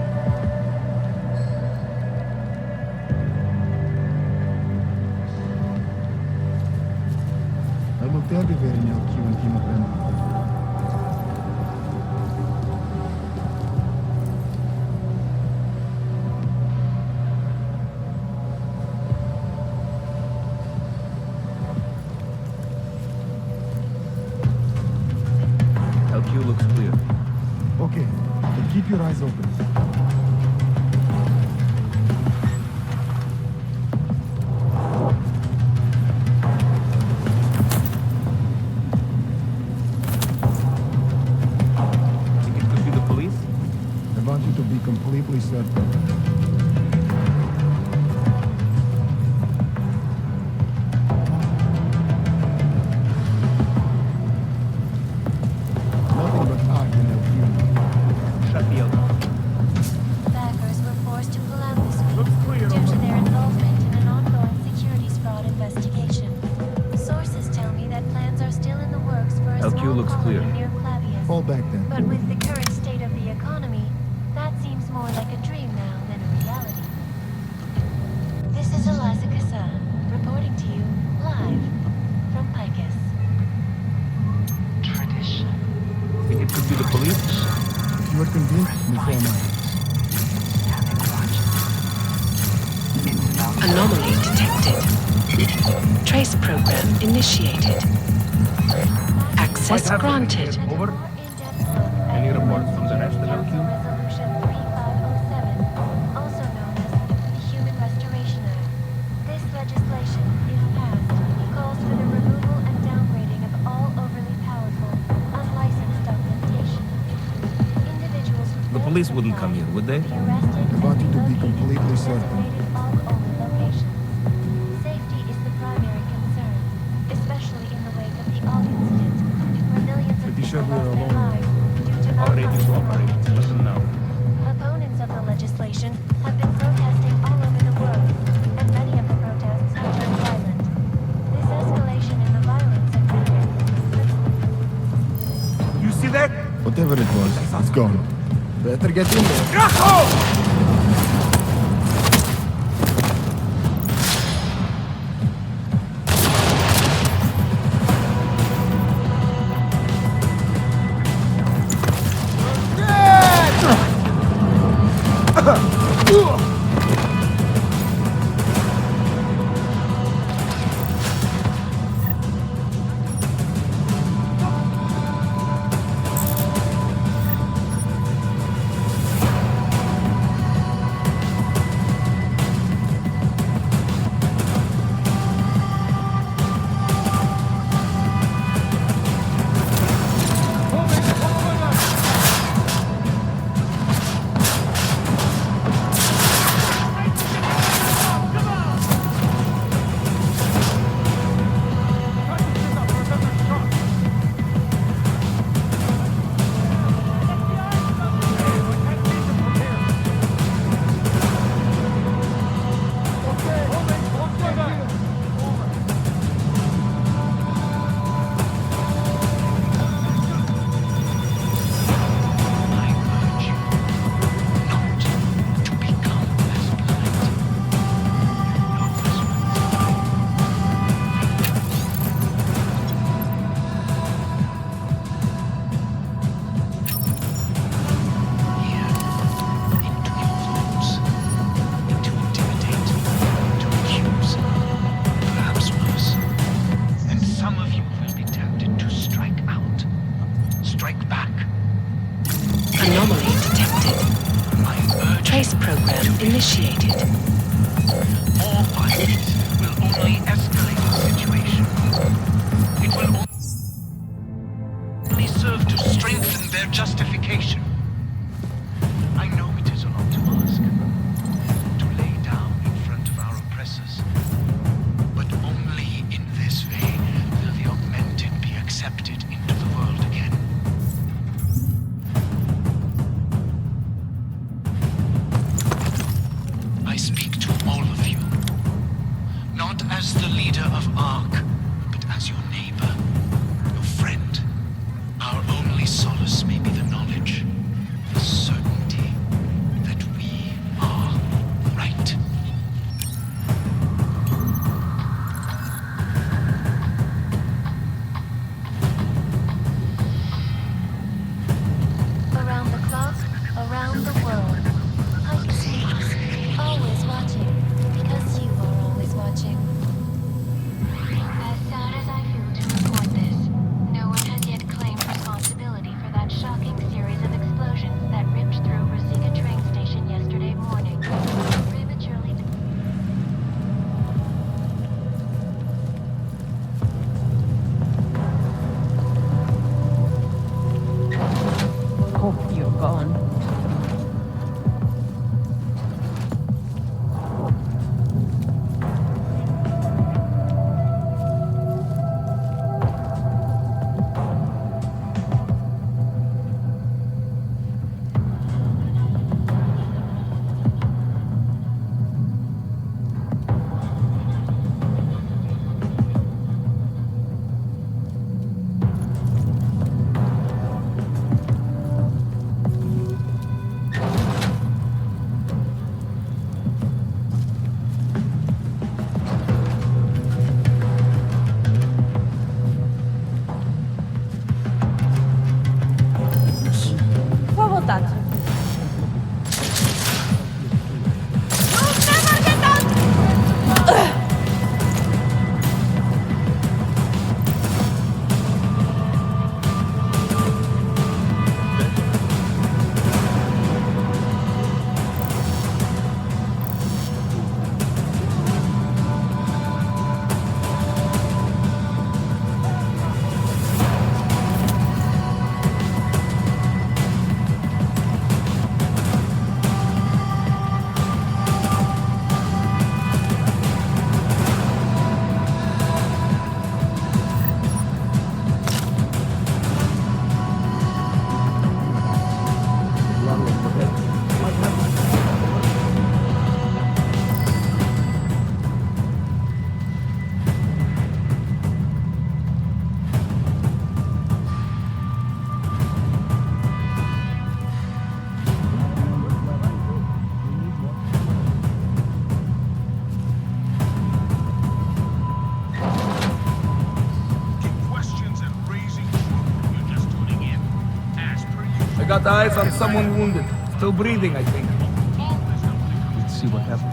I looked everywhere in LQ and came up empty. LQ looks clear. Okay, but keep your eyes open. Think it could be the police? I want you to be completely certain. Nothing but art in LQ. Shut the other. Backers were forced to pull out this week due to their involvement in an ongoing securities fraud investigation. Sources tell me that plans are still in the works for a LQ small looks colony clear. near Clavius. Fall back then. But with the current state of the economy, that seems more like a dream now than a reality. This is Eliza Kassan, reporting to you live from Picus. Tradition. Think it could be the police? If you are convinced, me so am I. Anomaly detected. Trace program initiated. Access granted. Over. Any reports from the rest of LQ? Resolution 3507, also known as the Human Restoration Act. This legislation, if passed, calls for the removal and downgrading of all overly powerful, unlicensed augmentation. Individuals who The police wouldn't come here, would they? be arrested I want you to be completely certain. designated all-only locations. Safety is the primary concern, especially in the wake of the Aug incident, where millions of Pretty sure people we're lost their alone. lives due to All ready to operate. malfunctioning Listen now. Opponents of the legislation have been protesting all over the world, and many of the protests have turned violent. This escalation in the violence and rhetoric You see that? Whatever it was, it's gone. Better get in there. Anomaly detected. Trace program initiated. More violence will only escalate the situation. It will only serve to strengthen their justification. I know it is a lot to ask, to lay down in front of our oppressors. But only in this way will the augmented be accepted into the world again. I speak to all of you, not as the leader of Ark, but as your neighbor, your friend. Our only solace may be the got eyes on someone wounded. Still breathing, I think. Let's see what happened.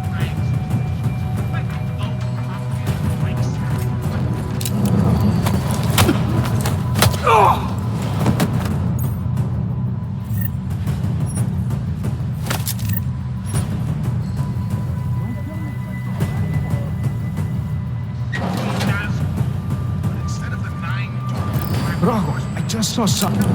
Bravo, I just saw something.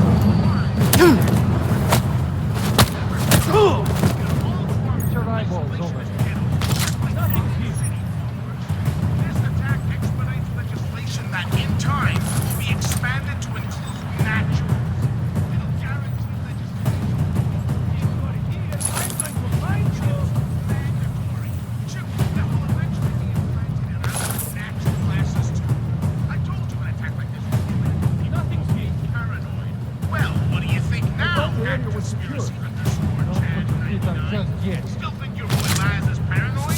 Still think your boy Laz is paranoid?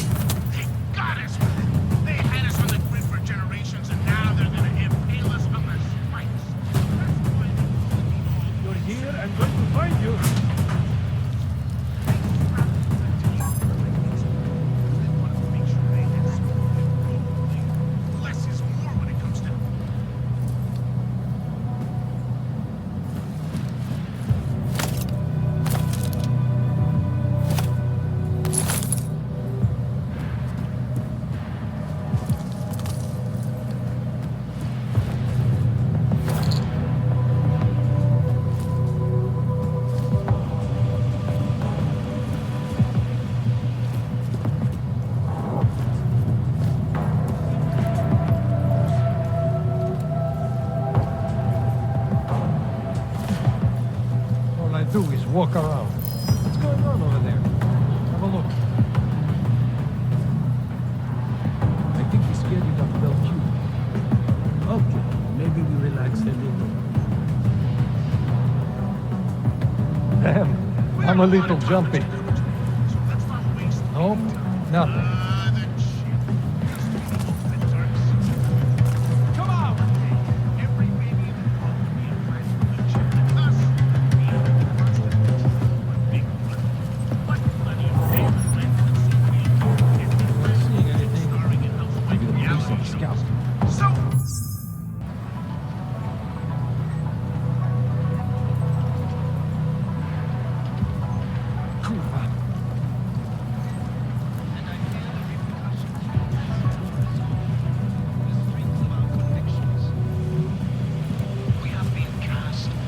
They got us with it. They had us on the grid for generations, and now they're gonna impale us on the spikes. You're here, I'm going to find you. Less is more when it comes to... All I do is walk around. What's going on over there? Have a look. I think he's scared you got Bell Q. Okay, maybe we relax a little. Damn, I'm a little jumpy. Nope, nothing.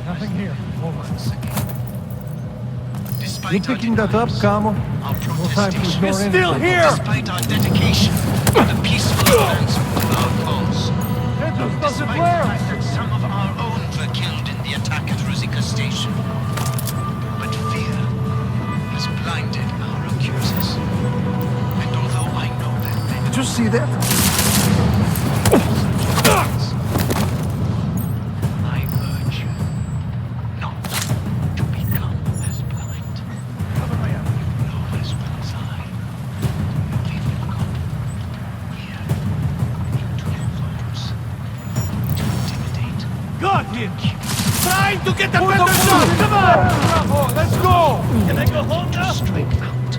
Nothing here. Over. You picking that up, Camo? No time to ignore It's anything. still here! Despite our dedication to the peaceful advancement of our cause. Despite the fact that some of our own were killed in the attack at Ruzicka Station. But fear has blinded our accusers. And although I know that... Did you see that? I urge you not to become as blind. You know as well as I. They will come here into your homes to intimidate. Got him! Trying to get a better shot! Come on! Bravo, let's go! Can I go home now? Strike out.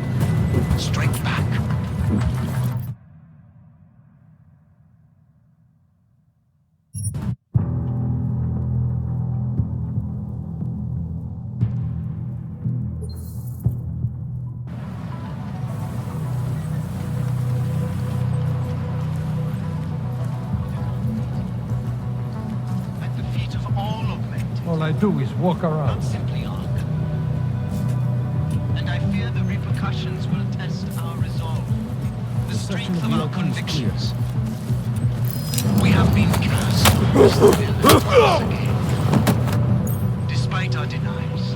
Strike back. At the feet of all augmented, All I do is walk around. not simply arc. And I fear the repercussions will test our resolve, the strength of our convictions. We have been cast as the villain once again. Despite our denials,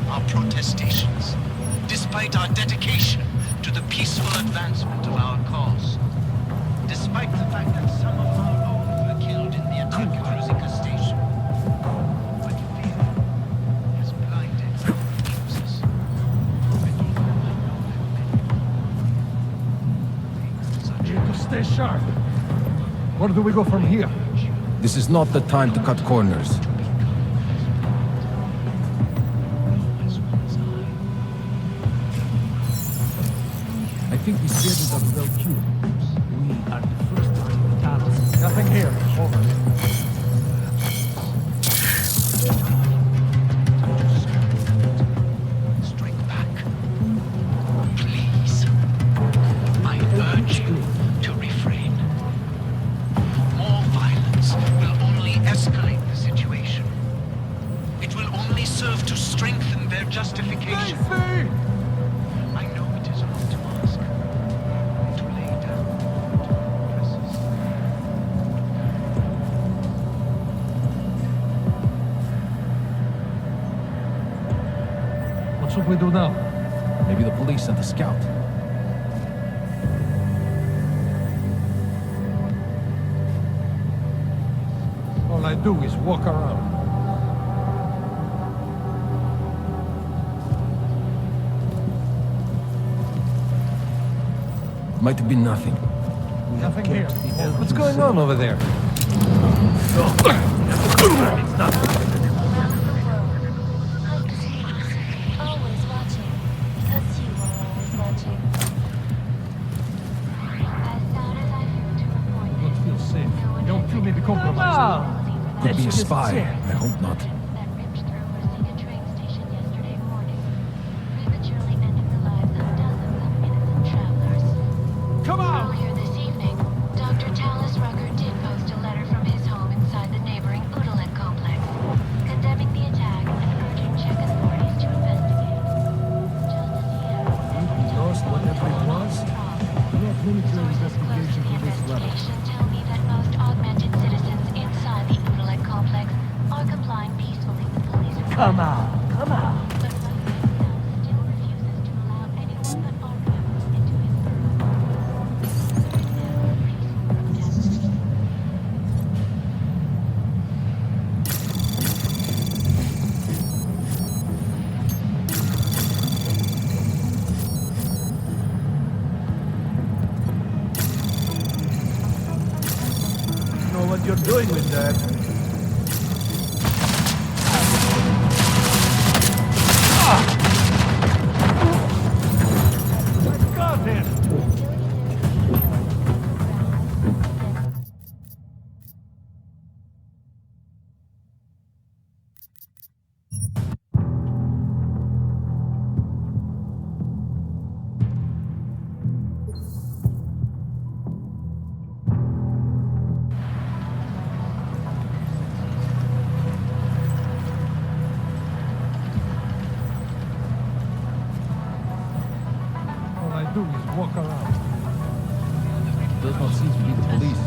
our protestations, despite our dedication to the peaceful advancement of our cause, despite the fact that some of our own were killed in the attack at Ruzicka Station. But fear has blinded our accusers. You need to stay sharp. Where do we go from here? This is not the time to cut corners. think we scared it of Belcue. We are the first to take the Talos. Nothing here. Over. Strike back. Please. I urge you to refrain. More violence will only escalate the situation. It will only serve to strengthen their justification. I know it is wrong to ask. To lay down presses. What should we do now? Maybe the police sent a scout. All I do is walk around. Might have been nothing. Nothing here. What's going on over there? It's not. Always watching, because you are always watching. As sad as I feel to report Don't feel safe. Don't feel me be compromised. Could be a spy. I hope not. that ripped through Resega train station yesterday morning, prematurely ending the lives of dozens of innocent travelers. Come on! Earlier this evening, Dr. Talos Rucker did post a letter from his home inside the neighboring Udalek complex, condemning the attack and urging Czech authorities to investigate. Just as he had We lost whatever it was. Not military investigation for this level. tell me that most augmented citizens inside the Udalek complex are complying peacefully with police orders. Come on, come on. But Russia itself still refuses to allow anyone but our members into his Know what you're doing with that? I got him! All I do is walk around. Does not seem to be the police.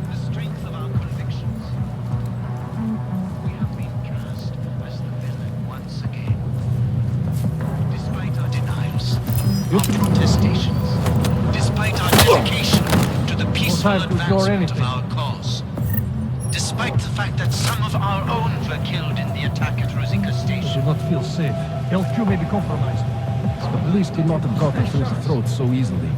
The strength of our convictions. We have been cast as the villain once again. Despite our denials, our protestations, despite our dedication to the peaceful time to ignore advancement of anything. our cause, despite the fact that some of our own were killed in the attack at Rosika I Station. do not feel safe. LQ may be compromised. The police could not have gotten through the throat so easily.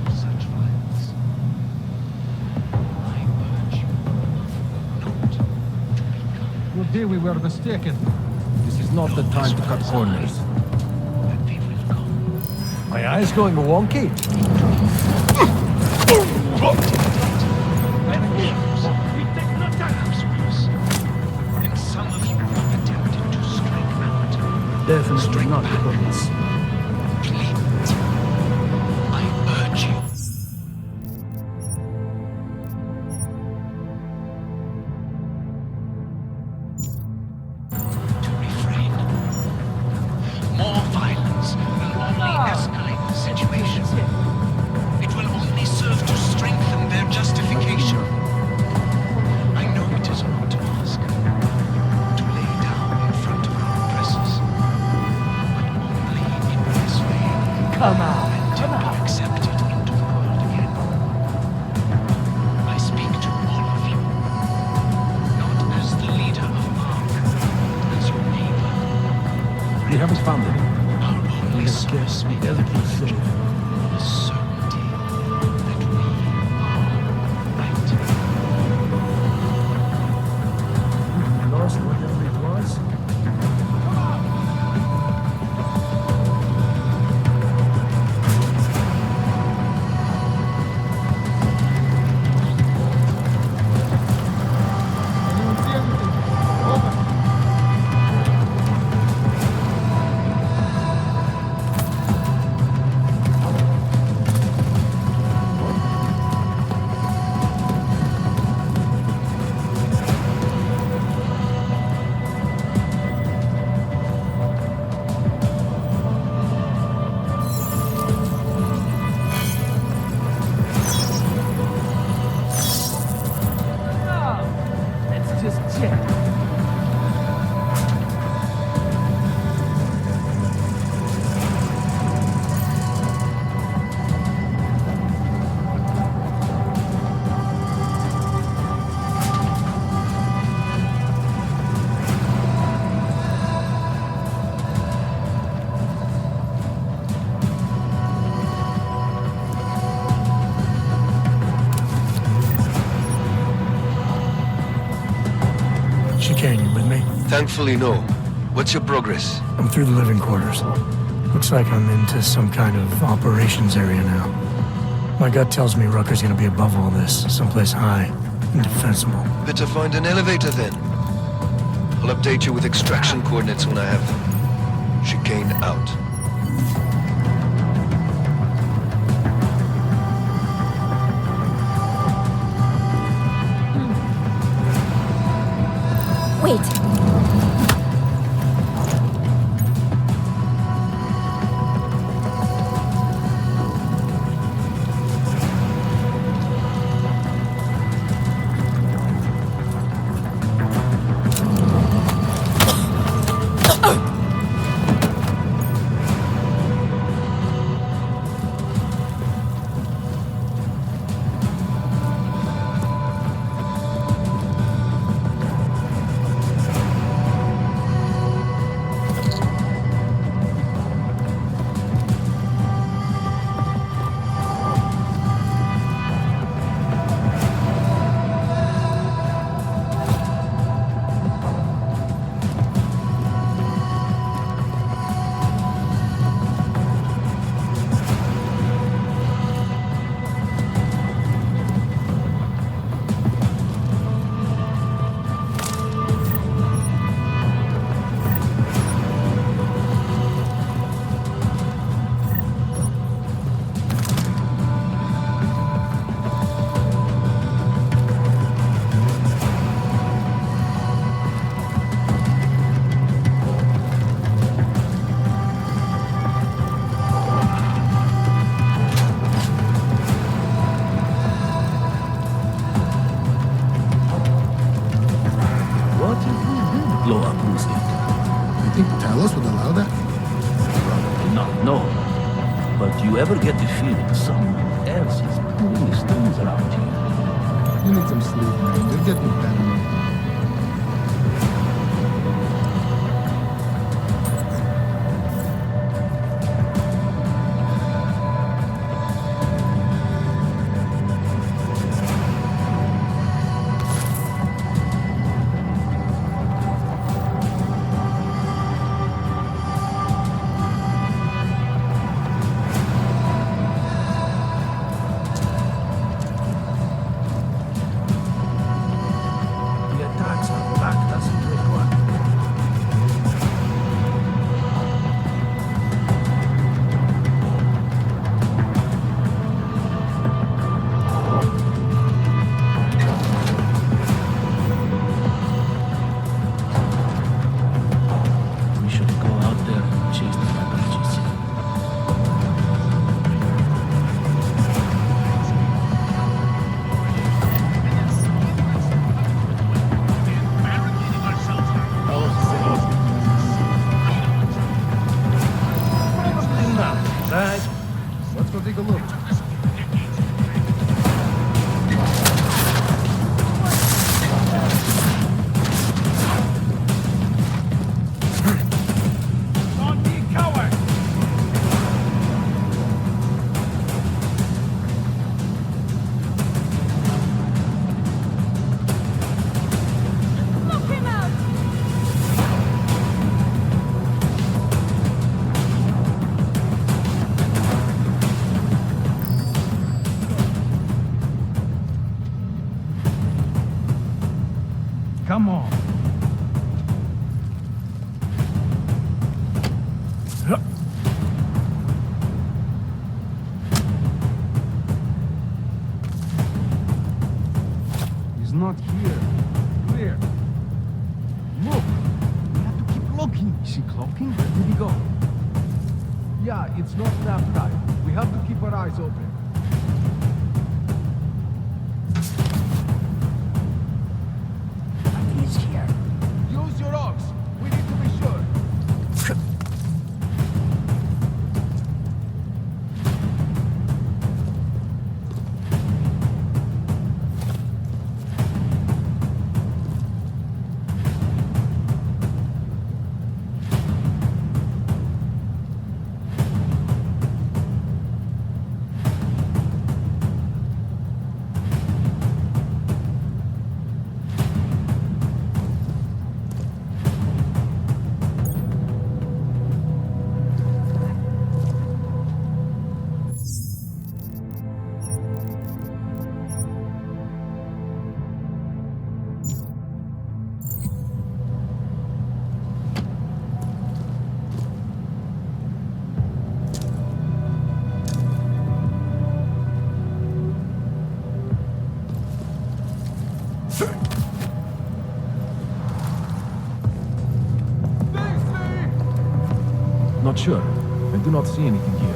Such violence. I urge you not to become Good day we were mistaken. This is not the time to cut corners. My eye's going wonky. perhaps worse. And some of you have attempted to strike out. Definitely not the police. Please, I urge you. To refrain. More violence will only escalate the situation. It will only serve to strengthen their justification. I know it is wrong to ask. To lay down in front of our oppressors. But only in this way. Come on. Until be accepted into the world again. I speak to all of you. Not as the leader of Mark, but as your neighbor. We haven't found any. Our only source may never be safe. The certainty that we are right. We lost whatever it was. Chicane, you with me? Thankfully, no. What's your progress? I'm through the living quarters. Looks like I'm into some kind of operations area now. My gut tells me Rucker's gonna be above all this, someplace high and defensible. Better find an elevator then. I'll update you with extraction coordinates when I have them. Chicane out. Wait. You ever get the feeling someone else is pulling the strings around here? You need some sleep, man. You're getting paranoid. Come on. He's not here. Clear. Look! We have to keep looking. Is he cloaking? Where did he go? Yeah, it's not nap time. We have to keep our eyes open. He's here. Use your ox. We need to be sure. Not sure. I do not see anything here.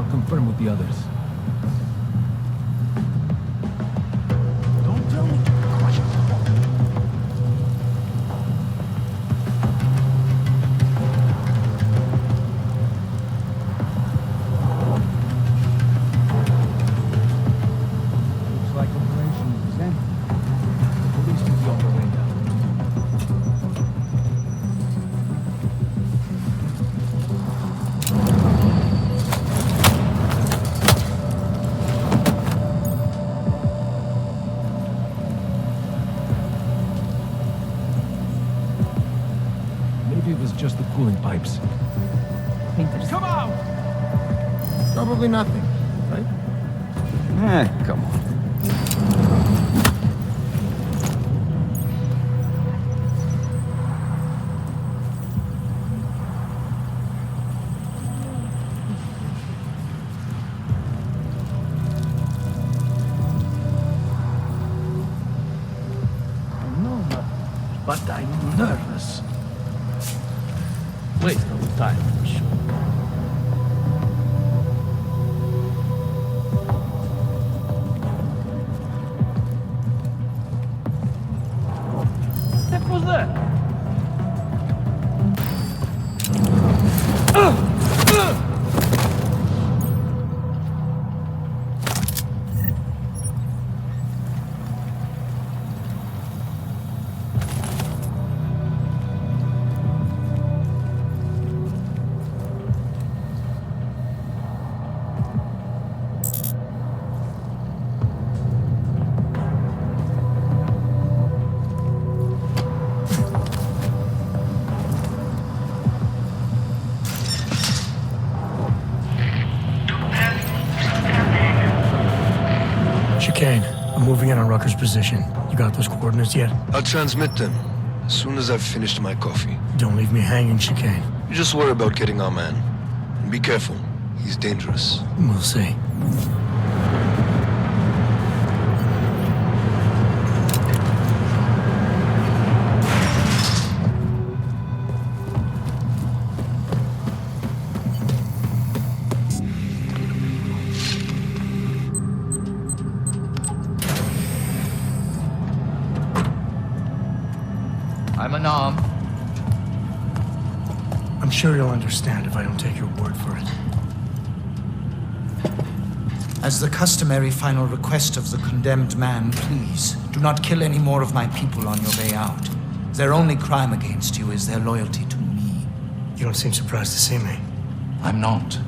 Confirm with the others. Don't tell me to be cautious. Looks like operation is empty. The police will be on their way now. Maybe it was just the cooling pipes. Come out! Probably nothing, right? Come on. No, but I'm nervous. Waste of time, for sure. What was that? Chicane, I'm moving in on Rucker's position. You got those coordinates yet? I'll transmit them as soon as I've finished my coffee. Don't leave me hanging, Chicane. You just worry about getting our man. And be careful. He's dangerous. We'll see. I'm unarmed. I'm sure you'll understand if I don't take your word for it. As the customary final request of the condemned man, please, do not kill any more of my people on your way out. Their only crime against you is their loyalty to me. You don't seem surprised to see me. I'm not.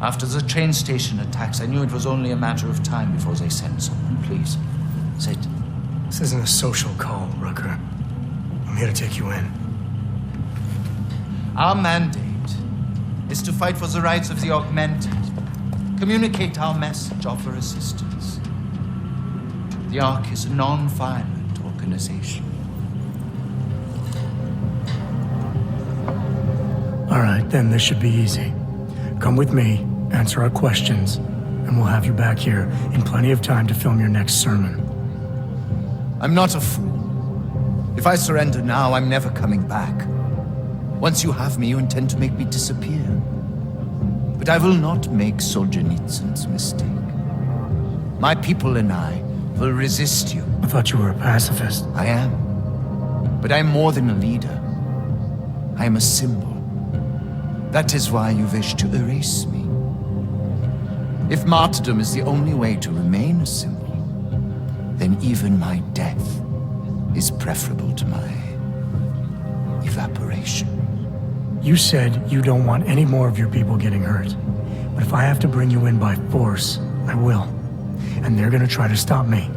After the train station attacks, I knew it was only a matter of time before they sent someone. Please, sit. This isn't a social call, Rucker. I'm here to take you in. Our mandate is to fight for the rights of the augmented. Communicate our message, offer assistance. The Ark is a non-violent organization. All right, then this should be easy. Come with me, answer our questions, and we'll have you back here in plenty of time to film your next sermon. I'm not a fool. If I surrender now, I'm never coming back. Once you have me, you intend to make me disappear. But I will not make Solzhenitsyn's mistake. My people and I will resist you. I thought you were a pacifist. I am. But I'm more than a leader. I am a symbol. That is why you wish to erase me. If martyrdom is the only way to remain a symbol, then even my death is preferable to my evaporation. You said you don't want any more of your people getting hurt. But if I have to bring you in by force, I will. and they're gonna try to stop me.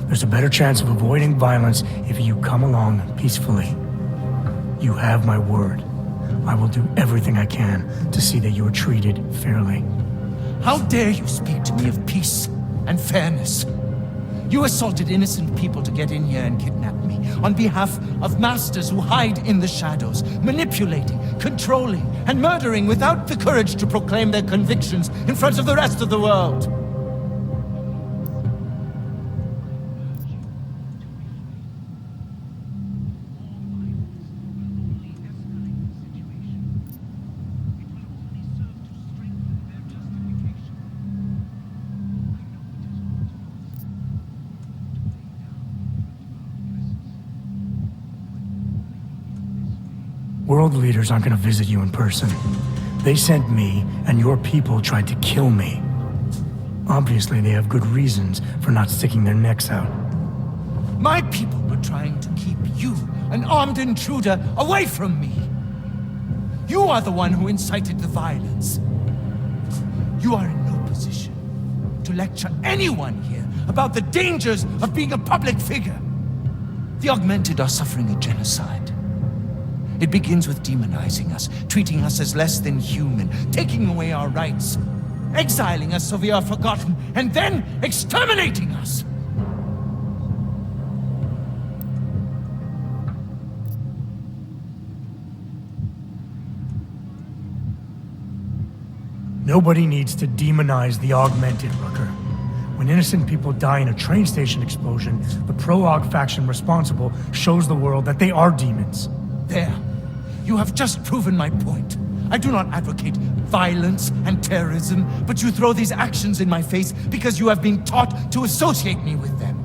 There's a better chance of avoiding violence if you come along peacefully. You have my word. I will do everything I can to see that you are treated fairly. How dare you speak to me of peace and fairness? You assaulted innocent people to get in here and kidnap me on behalf of masters who hide in the shadows, manipulating, controlling, and murdering without the courage to proclaim their convictions in front of the rest of the world. World leaders aren't gonna visit you in person. They sent me, and your people tried to kill me. Obviously, they have good reasons for not sticking their necks out. My people were trying to keep you, an armed intruder, away from me. You are the one who incited the violence. You are in no position to lecture anyone here about the dangers of being a public figure. The Augmented are suffering a genocide. It begins with demonizing us, treating us as less than human, taking away our rights, exiling us so we are forgotten, and then exterminating us. Nobody needs to demonize the Augmented, Rucker. When innocent people die in a train station explosion, the pro-Aug faction responsible shows the world that they are demons. There. You have just proven my point. I do not advocate violence and terrorism, but you throw these actions in my face because you have been taught to associate me with them.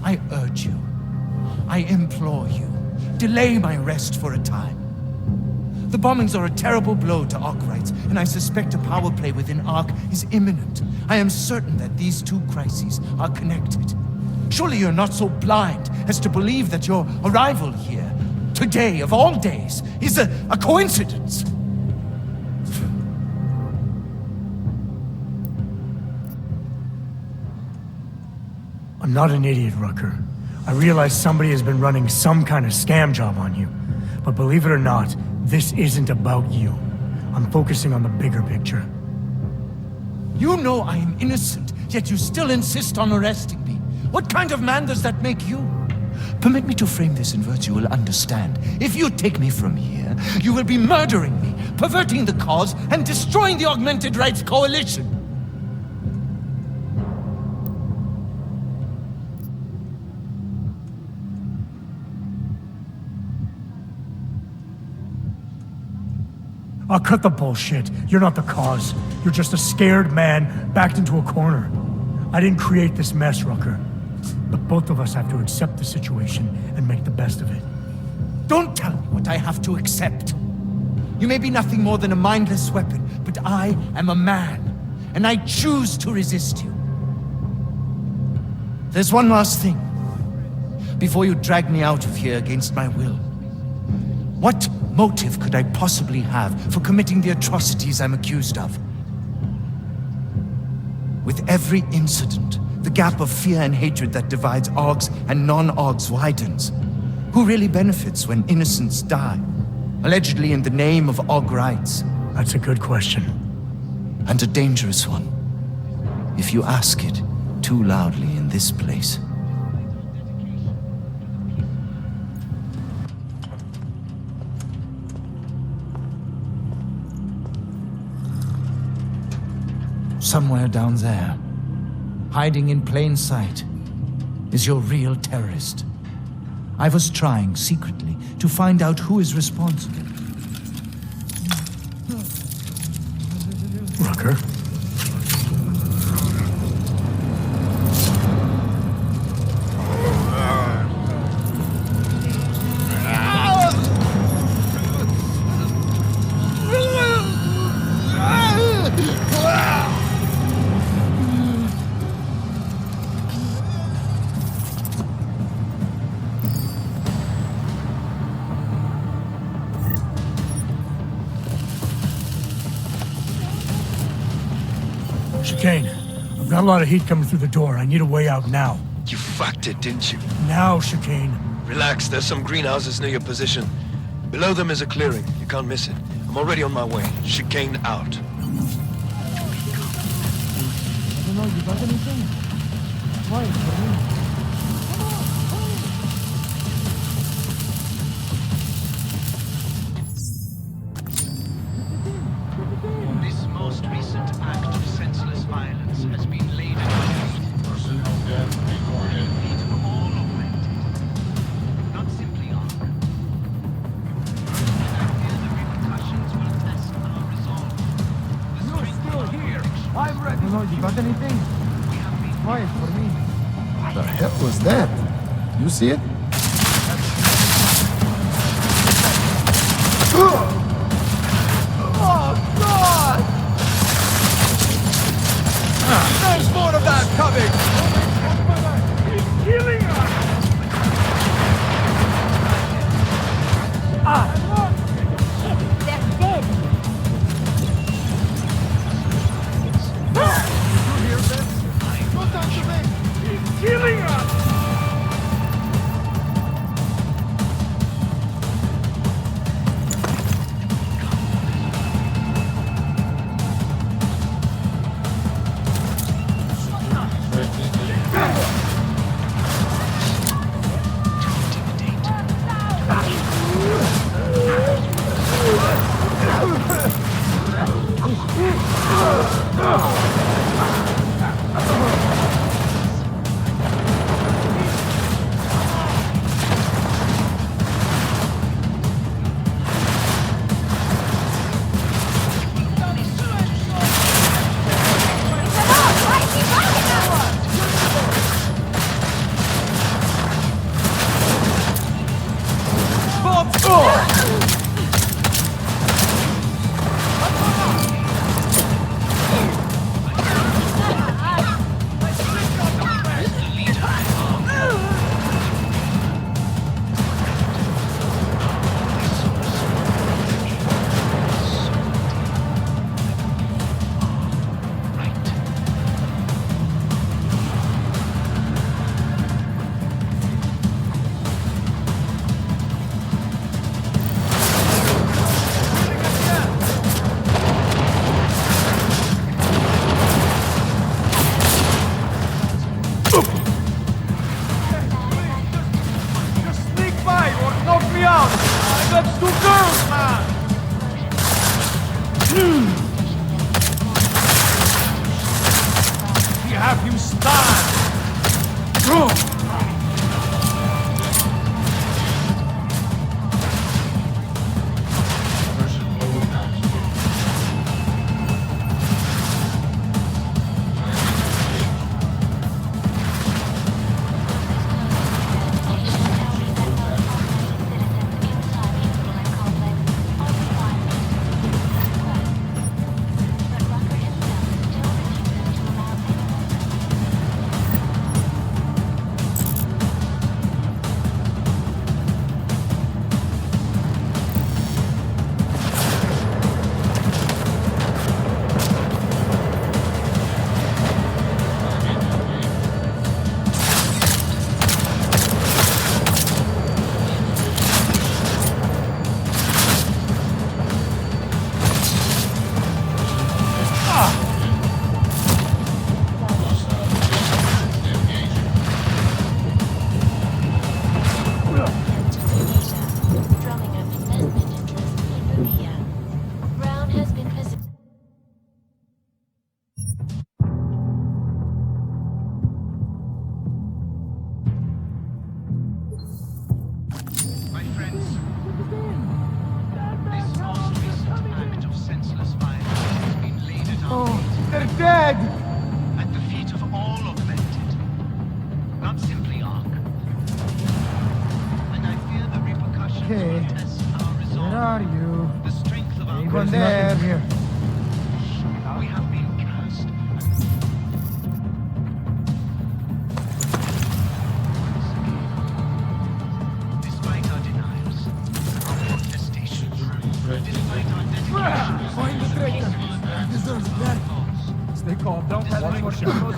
I urge you, I implore you, delay my rest for a time. The bombings are a terrible blow to Ark rights, and I suspect a power play within Ark is imminent. I am certain that these two crises are connected. Surely you're not so blind as to believe that your arrival here, today of all days, is a coincidence. I'm not an idiot, Rucker. I realize somebody has been running some kind of scam job on you. But believe it or not, this isn't about you. I'm focusing on the bigger picture. You know I am innocent, yet you still insist on arresting me. What kind of man does that make you? Permit me to frame this in words you will understand. If you take me from here, you will be murdering me, perverting the cause, and destroying the Augmented Rights Coalition. I'll cut the bullshit. You're not the cause. You're just a scared man backed into a corner. I didn't create this mess, Rucker. But both of us have to accept the situation and make the best of it. Don't tell me what I have to accept. You may be nothing more than a mindless weapon, but I am a man, and I choose to resist you. There's one last thing, before you drag me out of here against my will. What motive could I possibly have for committing the atrocities I'm accused of? With every incident, the gap of fear and hatred that divides Augs and non-Augs widens. Who really benefits when innocents die? Allegedly in the name of Aug rights. That's a good question. And a dangerous one. If you ask it too loudly in this place. Somewhere down there, hiding in plain sight, is your real terrorist. I was trying secretly to find out who is responsible. Rucker? Chicane, I've got a lot of heat coming through the door. I need a way out now. You fucked it, didn't you? Now, Chicane. Relax, there's some greenhouses near your position. Below them is a clearing. You can't miss it. I'm already on my way. Chicane out. I don't know, you got anything? Why? For me? This most recent act of senseless violence has been laid at personnel death recorded. Feet of all augmented, not simply arc. And I fear the repercussions will test our resolve. The strength of our conviction. I'm ready. I don't know, you got anything? Why? For me? What the hell was that? You see it? Oh, God! There's more of that coming! He's killing us! They're dead. You hear this? Don't touch me! He's killing us! dead! At the feet of all augmented, not simply Ark. And I fear the repercussions will test our resolve. Where are you? The strength of our Anyone there? Here. We have been cast. Despite our denials, our protestations, despite our dedication, Find the traitor. He deserves death. Stay calm. Don't have any more shadows.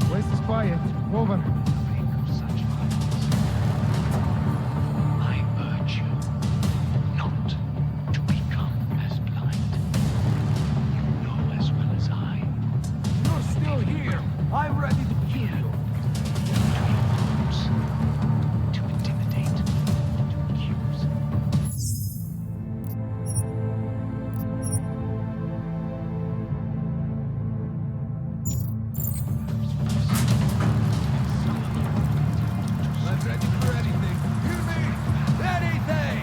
Place is quiet. Over. I urge you not to become as blind. You know as well as I. You're still here. I'm ready to kill you. To intimidate, to accuse. I'm ready for anything. Hear me? Anything!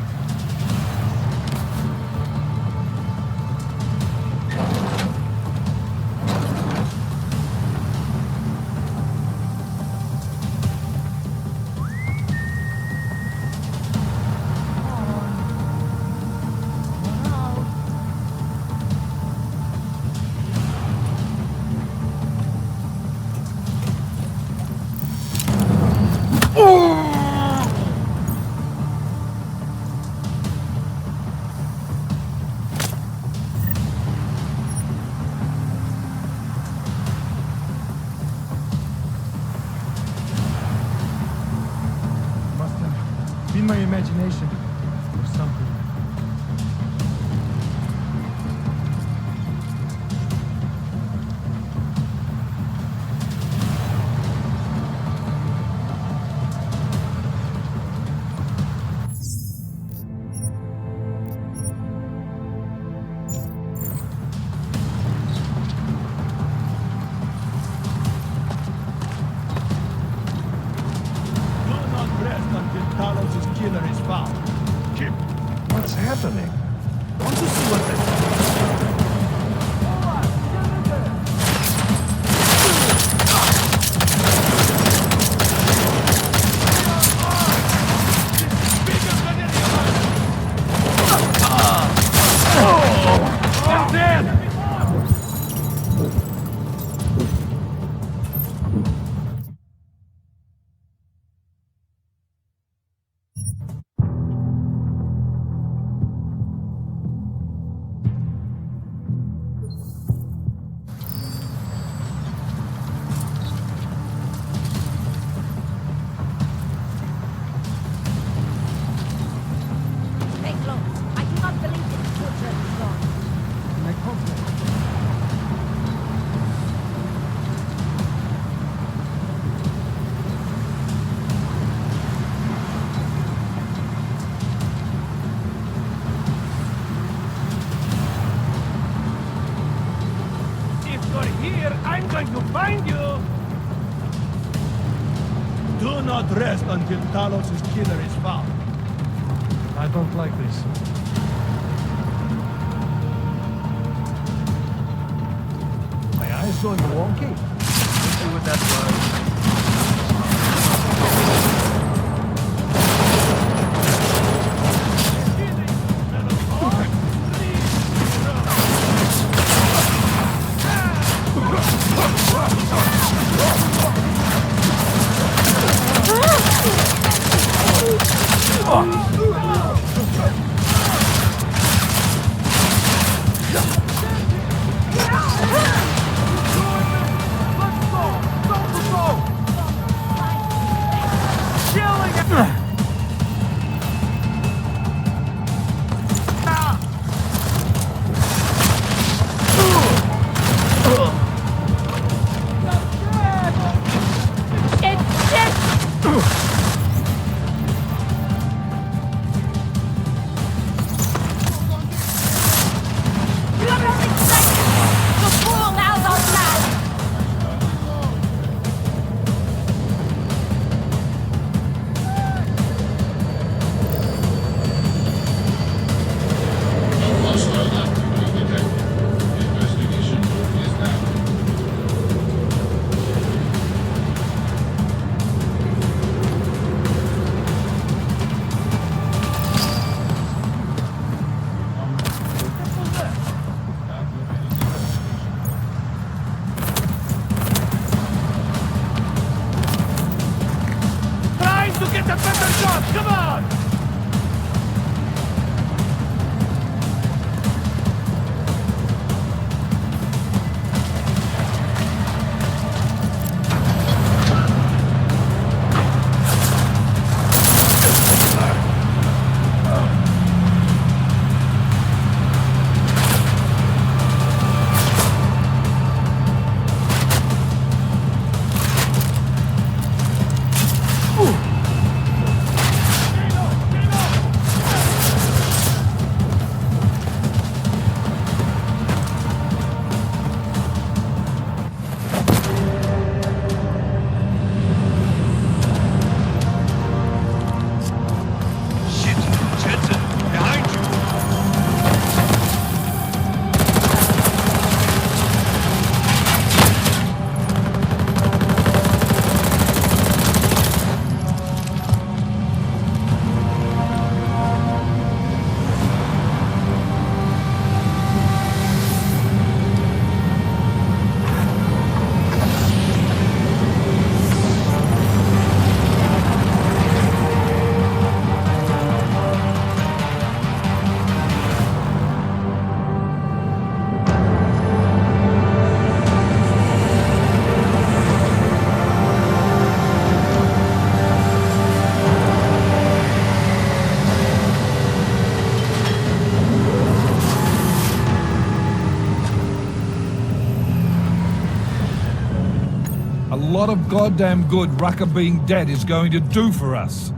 Must have been my imagination or something. Do not rest until Talos' killer is found. Keep. What's happening? Don't you see what this? I'm dead! I do not believe this torture is wrong. My complex. If you're here, I'm going to find you! Do not rest until Talos' killer is found. I don't like this. My eyes on you, wonky? Let's see what that was. lot of goddamn good Rucker being dead is going to do for us.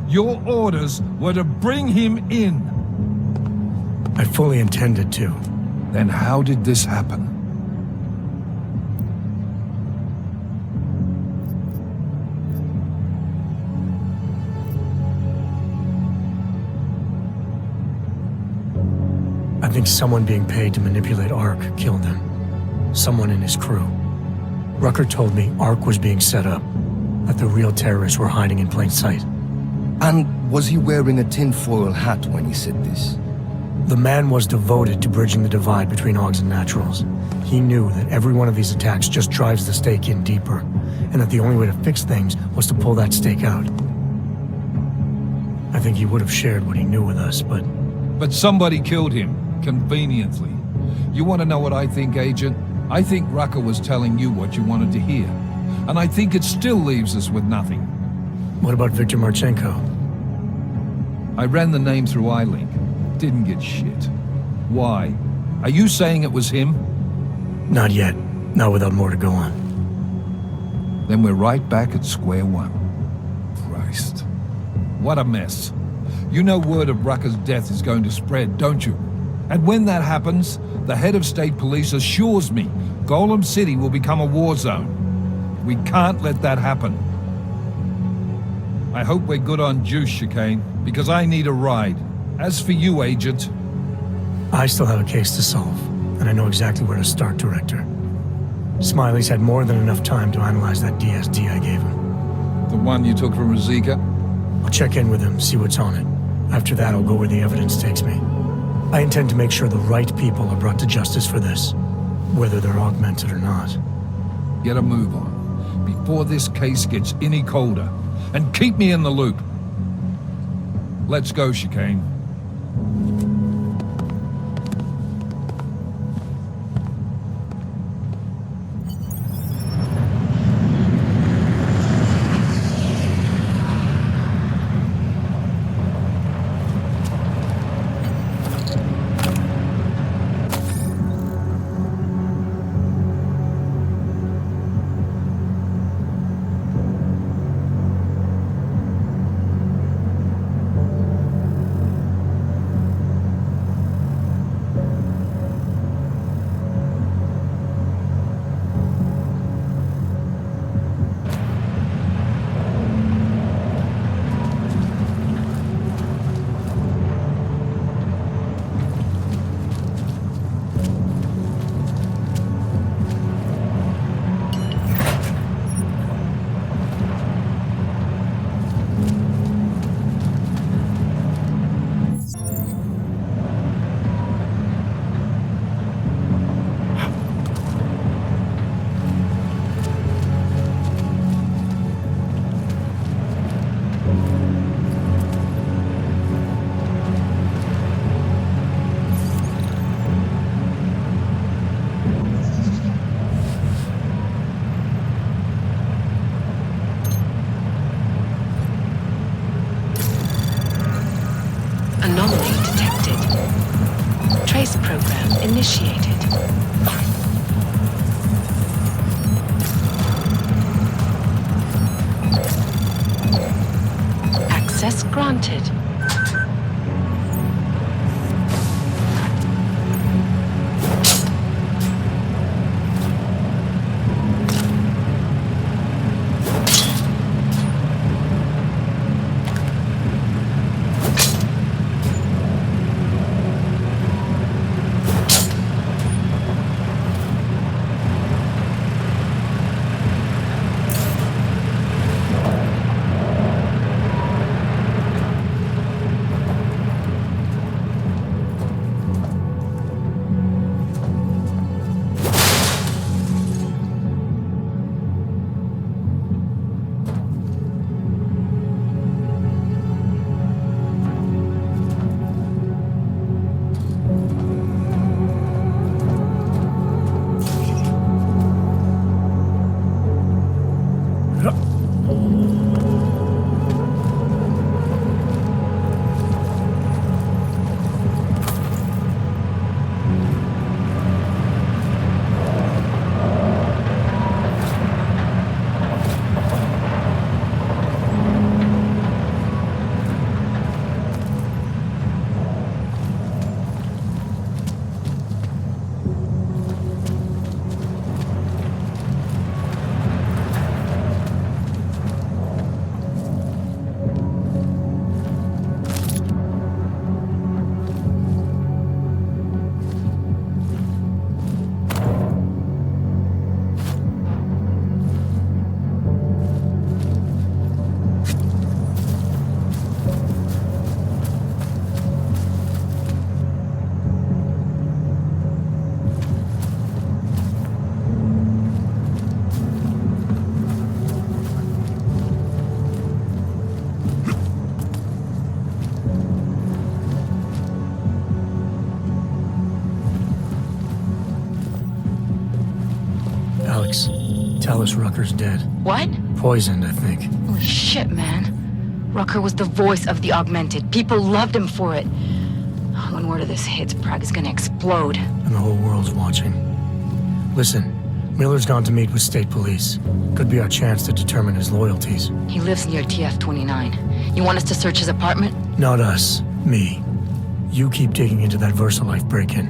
Your orders were to bring him in. I fully intended to. Then how did this happen? I think someone being paid to manipulate Ark killed him. Someone in his crew. Rucker told me Ark was being set up, that the real terrorists were hiding in plain sight. And was he wearing a tinfoil hat when he said this? The man was devoted to bridging the divide between Augs and Naturals. He knew that every one of these attacks just drives the stake in deeper, and that the only way to fix things was to pull that stake out. I think he would have shared what he knew with us, but... But somebody killed him, conveniently. You want to know what I think, Agent? I think Rucker was telling you what you wanted to hear. And I think it still leaves us with nothing. What about Victor Marchenko? I ran the name through iLink. Didn't get shit. Why? Are you saying it was him? Not yet. Not without more to go on. Then we're right back at square one. Christ. What a mess. You know word of Rucker's death is going to spread, don't you? And when that happens, the head of state police assures me Golem City will become a war zone. We can't let that happen. I hope we're good on juice, Chicane, because I need a ride. As for you, Agent... I still have a case to solve, and I know exactly where to start, Director. Smiley's had more than enough time to analyze that DSD I gave him. The one you took from Rosika? I'll check in with him, see what's on it. After that, I'll go where the evidence takes me. I intend to make sure the right people are brought to justice for this, whether they're augmented or not. Get a move on, before this case gets any colder. And keep me in the loop. Let's go, Chicane. Anomaly detected. Trace program initiated. Access granted. tell us Rucker's dead. What? Poisoned, I think. Holy shit, man. Rucker was the voice of the Augmented. People loved him for it. When word of this hits, Prague is gonna explode. And the whole world's watching. Listen, Miller's gone to meet with state police. Could be our chance to determine his loyalties. He lives near TF-29. You want us to search his apartment? Not us. Me. You keep digging into that VersaLife break-in.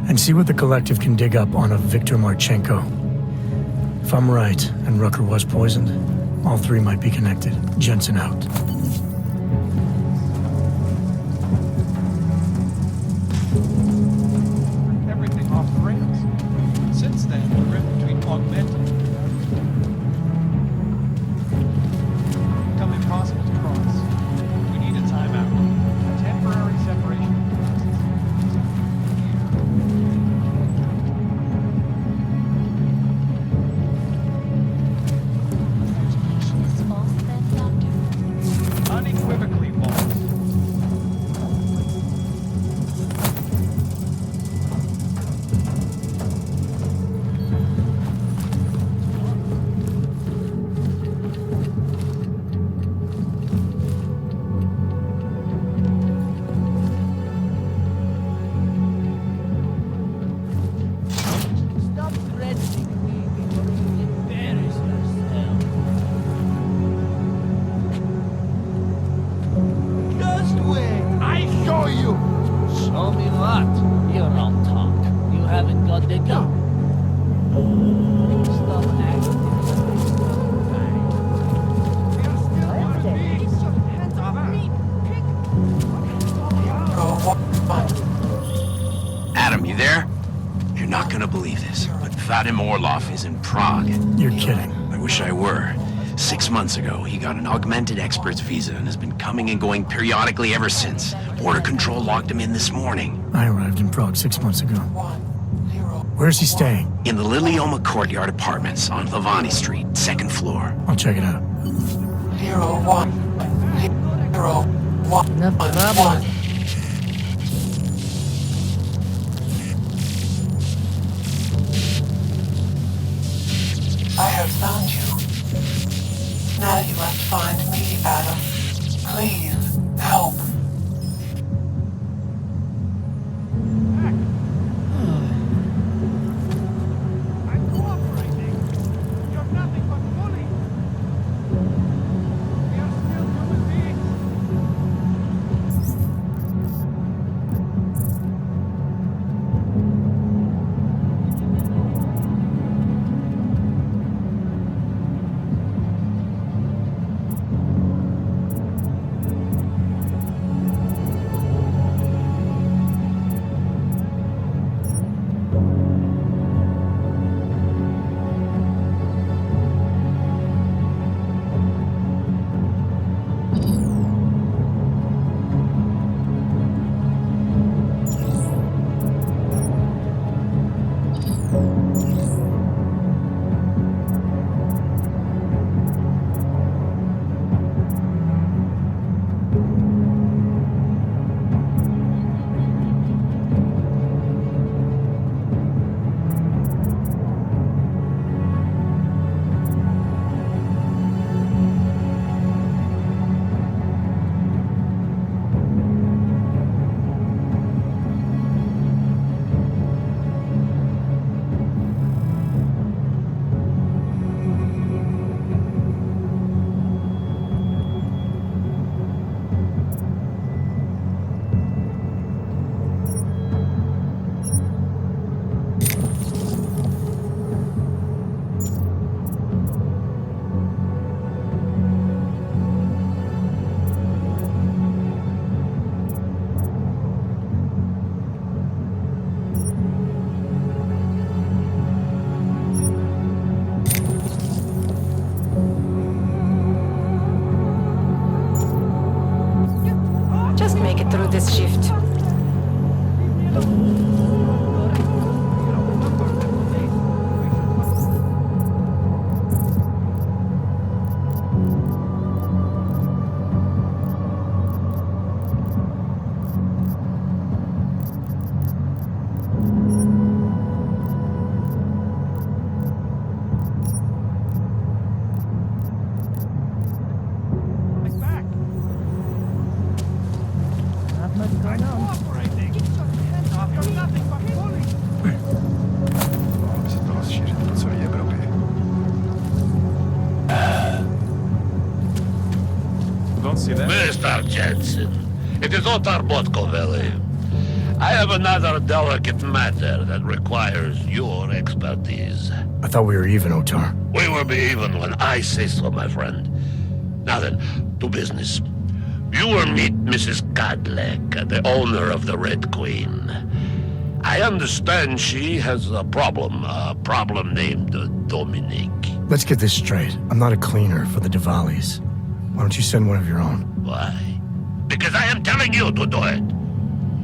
And see what the Collective can dig up on a Viktor Marchenko. If I'm right, and Rucker was poisoned, all three might be connected. Jensen out. Everything off rails. Since then, the rift between Augmented and become impossible to cross. We need a timeout. A temporary separation. Unequivocally false. Stop threatening me before you embarrass yourself. Just wait. I show you. Show me what? You don't talk. You haven't got the gun. Stop acting like hands off me. Adam, you there? You're not gonna believe this, but Vadim Orlov is in Prague. You're kidding. I wish I were. 6 months ago, he got an augmented expert's visa and has been coming and going periodically ever since. Border Control locked him in this morning. I arrived in Prague 6 months ago. Where's he staying? In the Lilioma Courtyard Apartments on Lavani Street, 2nd floor. I'll check it out. No problem. I have found you. Now you must find me, Adam. Please, help. I'm cooperating. You're nothing but bully. We are still human beings. Just make it through this shift. listen. It is Otar Botkoveli. I have another delicate matter that requires your expertise. I thought we were even, Otar. We will be even when I say so, my friend. Now then, to business. You will meet Mrs. Kadlec, the owner of the Red Queen. I understand she has a problem named Dominique. Let's get this straight. I'm not a cleaner for the Diwalis. Why don't you send one of your own? Why? Because I am telling you to do it.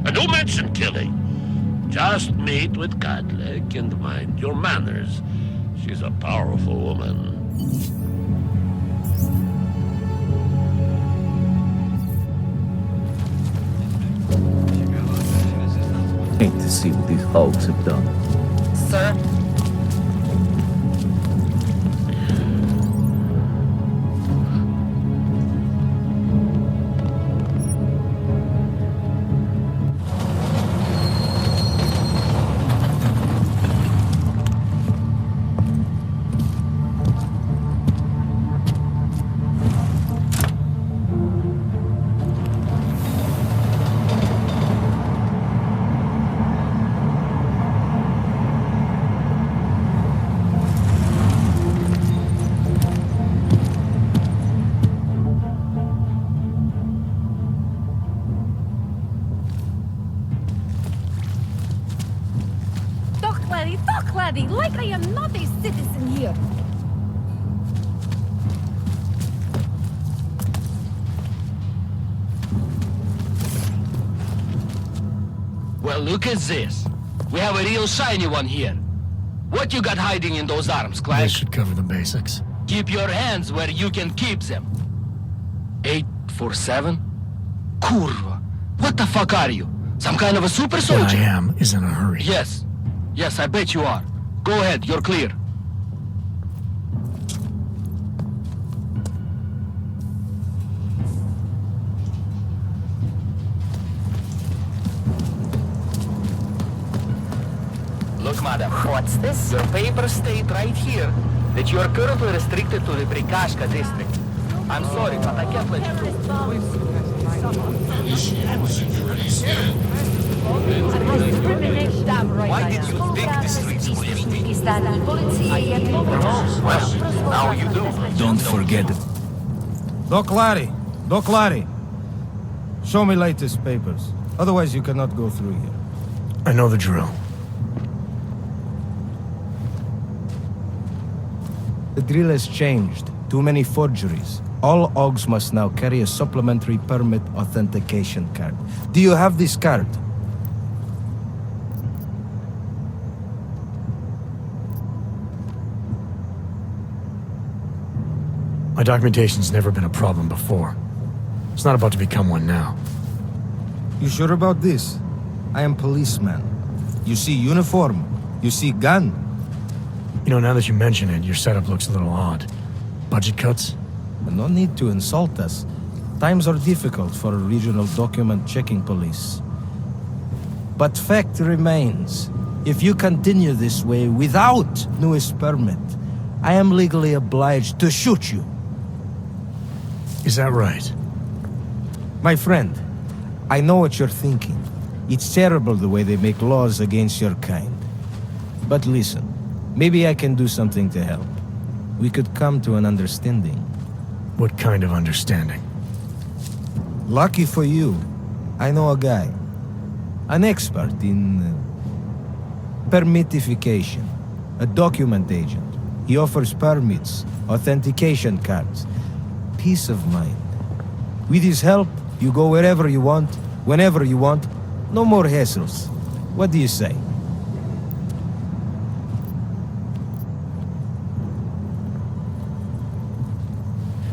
And don't mention killing. Just meet with Kadlec and mind your manners. She's a powerful woman. Hate to see what these hogs have done. Sir? Talk, laddie, like I am not a citizen here. Well, look at this. We have a real shiny one here. What you got hiding in those arms, Clank? This should cover the basics. Keep your hands where you can keep them. 847? Kurva. What the fuck are you? Some kind of a super soldier? What I am is in a hurry. Yes. Yes, I bet you are. Go ahead, you're clear. Look, madam. What's this? Your papers state right here that you are currently restricted to the Prikashka district. I'm sorry, but I can't let you go. Why did you think the streets were empty? Well, now you do. Don't forget it. Doc Larry. Show me latest papers. Otherwise you cannot go through here. I know the drill. The drill has changed. Too many forgeries. All OGs must now carry a supplementary permit authentication card. Do you have this card? My documentation's never been a problem before. It's not about to become one now. You sure about this? I am policeman. You see uniform. You see gun. You know, now that you mention it, your setup looks a little odd. Budget cuts? No need to insult us. Times are difficult for a regional document checking police. But fact remains, if you continue this way without newest permit, I am legally obliged to shoot you. Is that right? My friend, I know what you're thinking. It's terrible the way they make laws against your kind. But listen, maybe I can do something to help. We could come to an understanding. What kind of understanding? Lucky for you, I know a guy. An expert in permitification. A document agent. He offers permits, authentication cards. Peace of mind. With his help, you go wherever you want, whenever you want. No more hassles. What do you say?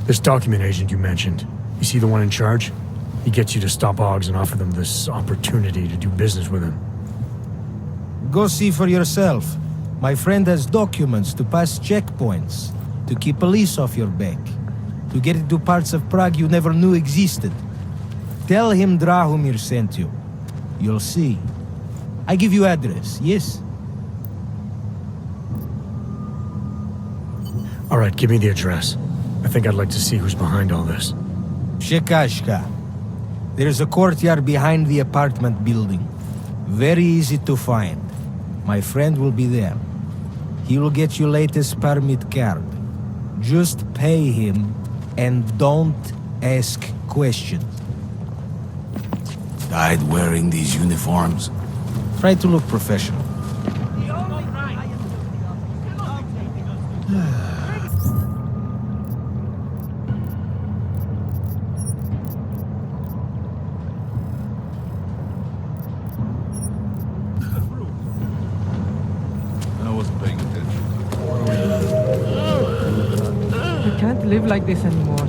This document agent you mentioned, you see the one in charge? He gets you to stop OGs and offer them this opportunity to do business with him. Go see for yourself. My friend has documents to pass checkpoints, to keep police off your back, to get into parts of Prague you never knew existed. Tell him Drahomir sent you. You'll see. I give you address, yes? All right, give me the address. I think I'd like to see who's behind all this. Shekashka. There's a courtyard behind the apartment building. Very easy to find. My friend will be there. He will get you latest permit card. Just pay him and don't ask questions. Died wearing these uniforms? Try to look professional. I wasn't paying attention. I can't live like this anymore.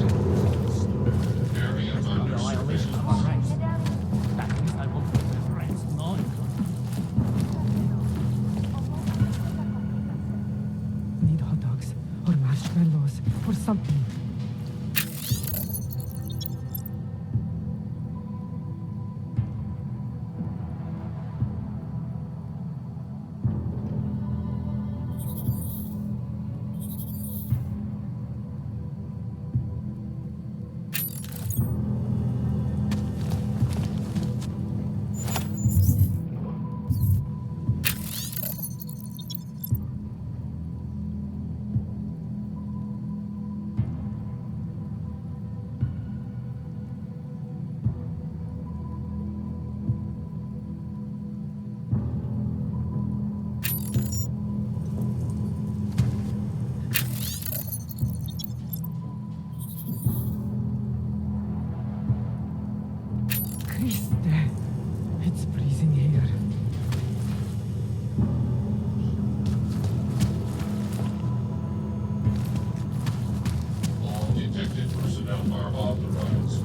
Need hot dogs or marshmallows or something. Christ, it's freezing here. All detected personnel are authorized.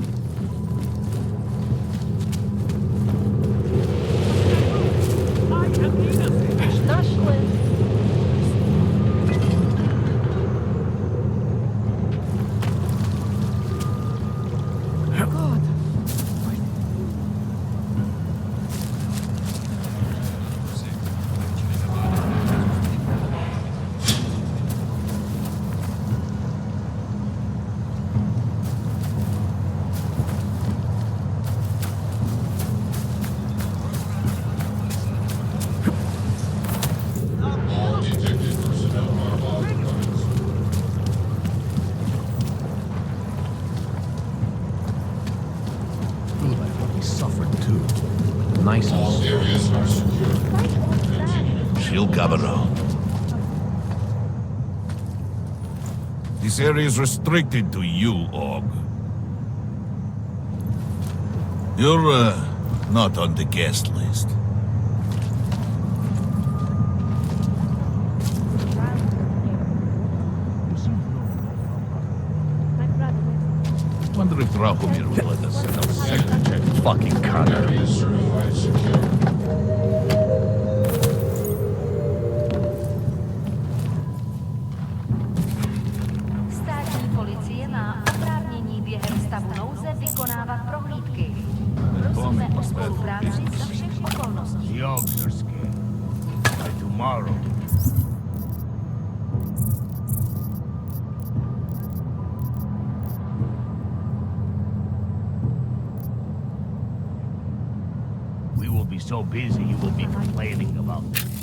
God. All detected personnel are authorized. Feel like what we suffered too. Nice. All areas are secure. Shield Cabrero. This area is restricted to you, Og. You're, not on the guest list. Wonder if Drahomir will let us set up a second check. Fucking cunt. Area certified secure. Státní policie má oprávnění během stavu nouze vykonávat prohlídky. Prosíme o spolupráci za všech okolností. The Ogs are scared. By tomorrow. We will be so busy you will be complaining about this.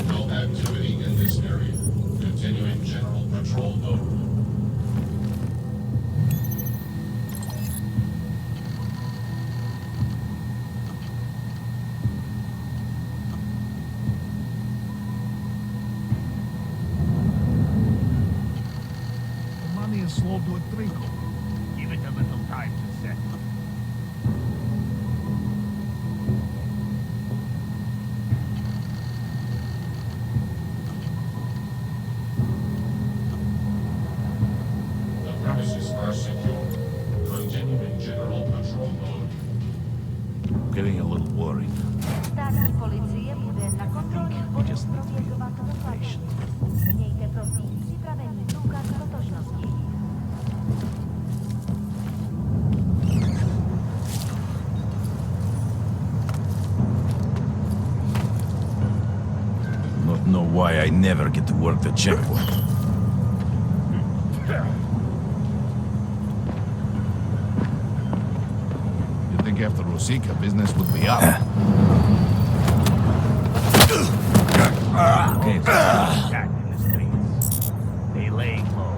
No activity in this area. Continuing general patrol mode. The money is slow to a trickle. Give it a little time to settle. information. Mějte prosím připravený průkaz totožnosti. Not know why I never get to work the checkpoint. You think after Rosika, business would be up? Okay. Attack in the streets. They laying low.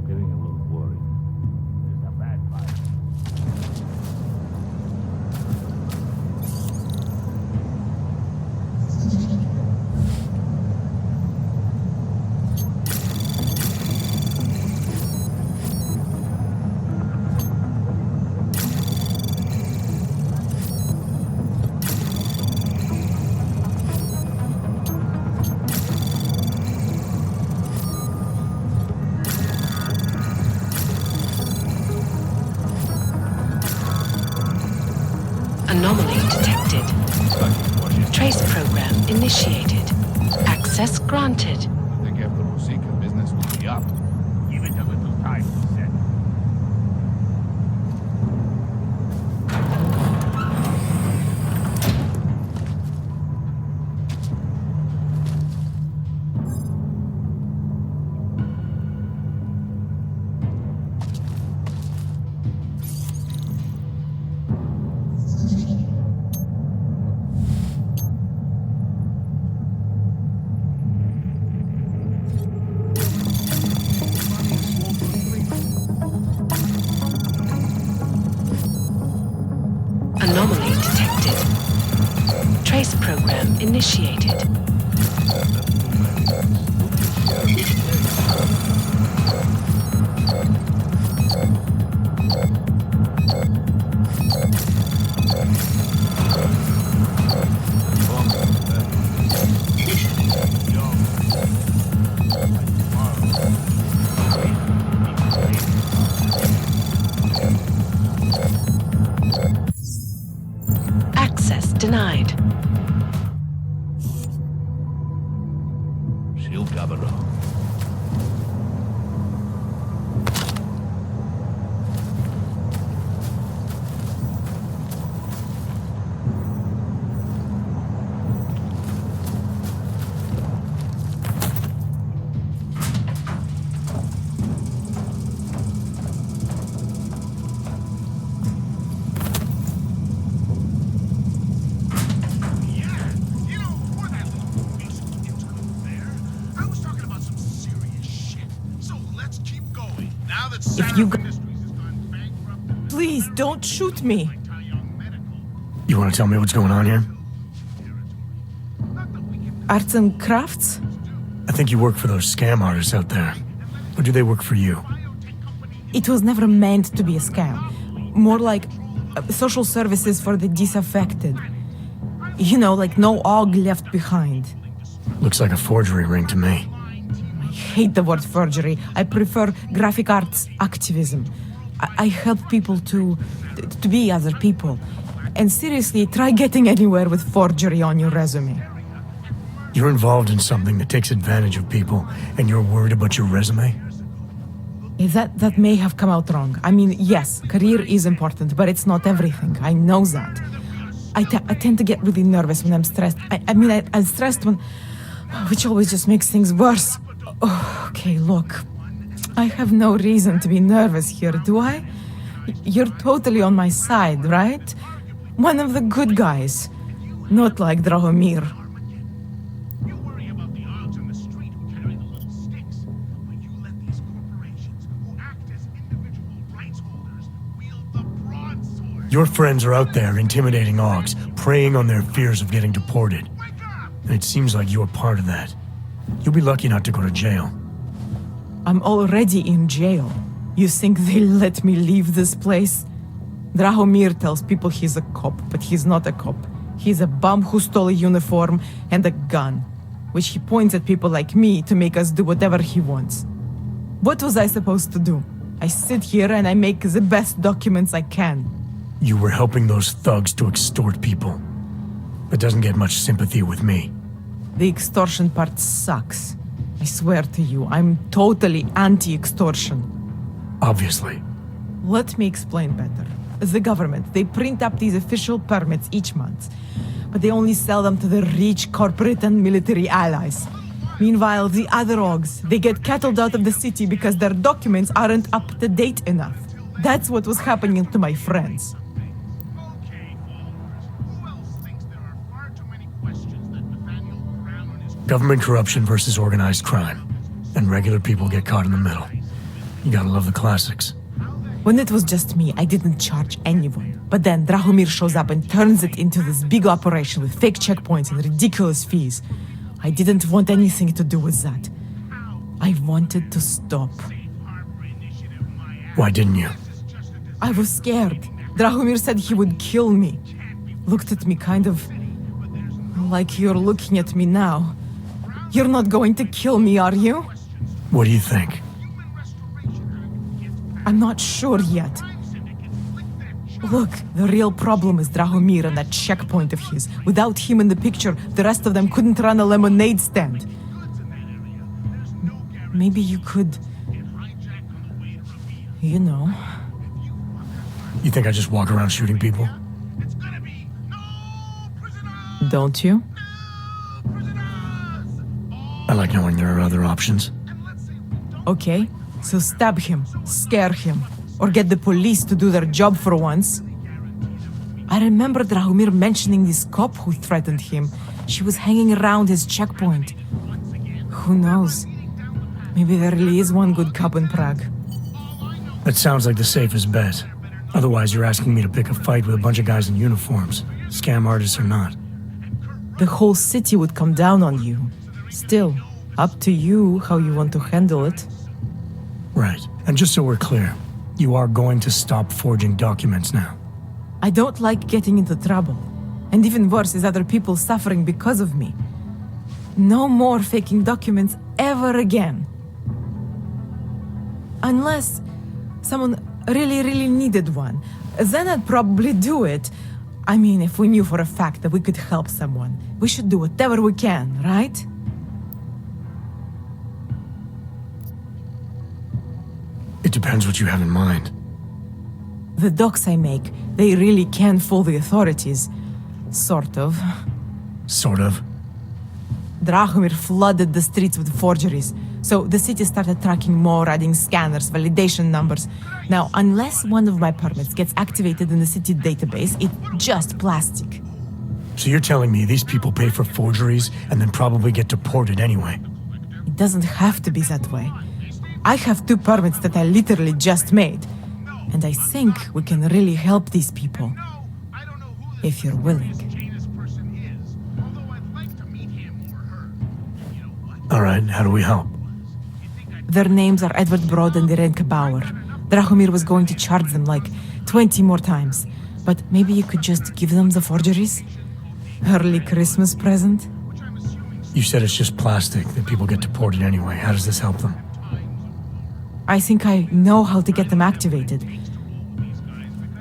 Getting a little worried. There's a bad vibe. Anomaly detected. Trace program initiated. Access granted. I think after Rosika, business would be up. Give it a little time to set. Anomaly detected. Trace program initiated. Access denied. She'll cover up. If you Please, don't shoot me. You want to tell me what's going on here? Arts and crafts? I think you work for those scam artists out there. Or do they work for you? It was never meant to be a scam. More like social services for the disaffected. You know, like no Og left behind. Looks like a forgery ring to me. I hate the word forgery. I prefer graphic arts activism. I help people to be other people. And seriously, try getting anywhere with forgery on your resume. You're involved in something that takes advantage of people, and you're worried about your resume? That may have come out wrong. I mean, yes, career is important, but it's not everything. I know that. I tend to get really nervous when I'm stressed. I'm stressed when... which always just makes things worse. Oh, okay, look. I have no reason to be nervous here, do I? You're totally on my side, right? One of the good guys. Not like Drahomir. Your friends are out there intimidating Augs, preying on their fears of getting deported. And it seems like you're part of that. You'll be lucky not to go to jail. I'm already in jail. You think they'll let me leave this place? Drahomir tells people he's a cop, but he's not a cop. He's a bum who stole a uniform and a gun, which he points at people like me to make us do whatever he wants. What was I supposed to do? I sit here and I make the best documents I can. You were helping those thugs to extort people. But doesn't get much sympathy with me. The extortion part sucks. I swear to you, I'm totally anti-extortion. Obviously. Let me explain better. The government, they print up these official permits each month, but they only sell them to the rich corporate and military allies. Meanwhile, the other orgs, they get cattled out of the city because their documents aren't up to date enough. That's what was happening to my friends. Government corruption versus organized crime. And regular people get caught in the middle. You gotta love the classics. When it was just me, I didn't charge anyone. But then Drahomir shows up and turns it into this big operation with fake checkpoints and ridiculous fees. I didn't want anything to do with that. I wanted to stop. Why didn't you? I was scared. Drahomir said he would kill me. Looked at me kind of like you're looking at me now. You're not going to kill me, are you? What do you think? I'm not sure yet. Look, the real problem is Drahomir and that checkpoint of his. Without him in the picture, the rest of them couldn't run a lemonade stand. Maybe you could... You know... You think I just walk around shooting people? Don't you? I like knowing there are other options. Okay, so stab him, scare him, or get the police to do their job for once. I remember Drahomir mentioning this cop who threatened him. She was hanging around his checkpoint. Who knows? Maybe there really is one good cop in Prague. That sounds like the safest bet. Otherwise, you're asking me to pick a fight with a bunch of guys in uniforms, scam artists or not. The whole city would come down on you. Still, up to you how you want to handle it. Right. And just so we're clear, you are going to stop forging documents now. I don't like getting into trouble. And even worse is other people suffering because of me. No more faking documents ever again. Unless someone really needed one. Then I'd probably do it. I mean, if we knew for a fact that we could help someone, we should do whatever we can, right? It depends what you have in mind. The docs I make, they really can fool the authorities. Sort of. Sort of? Drahomir flooded the streets with forgeries, so the city started tracking more, adding scanners, validation numbers. Now, unless one of my permits gets activated in the city database, it's just plastic. So you're telling me these people pay for forgeries and then probably get deported anyway? It doesn't have to be that way. I have 2 permits that I literally just made, and I think we can really help these people. If you're willing. Alright, how do we help? Their names are Edward Broad and Irenka Bauer. Drahomir was going to charge them like 20 more times, but maybe you could just give them the forgeries? Early Christmas present? You said it's just plastic, that people get deported anyway. How does this help them? I think I know how to get them activated.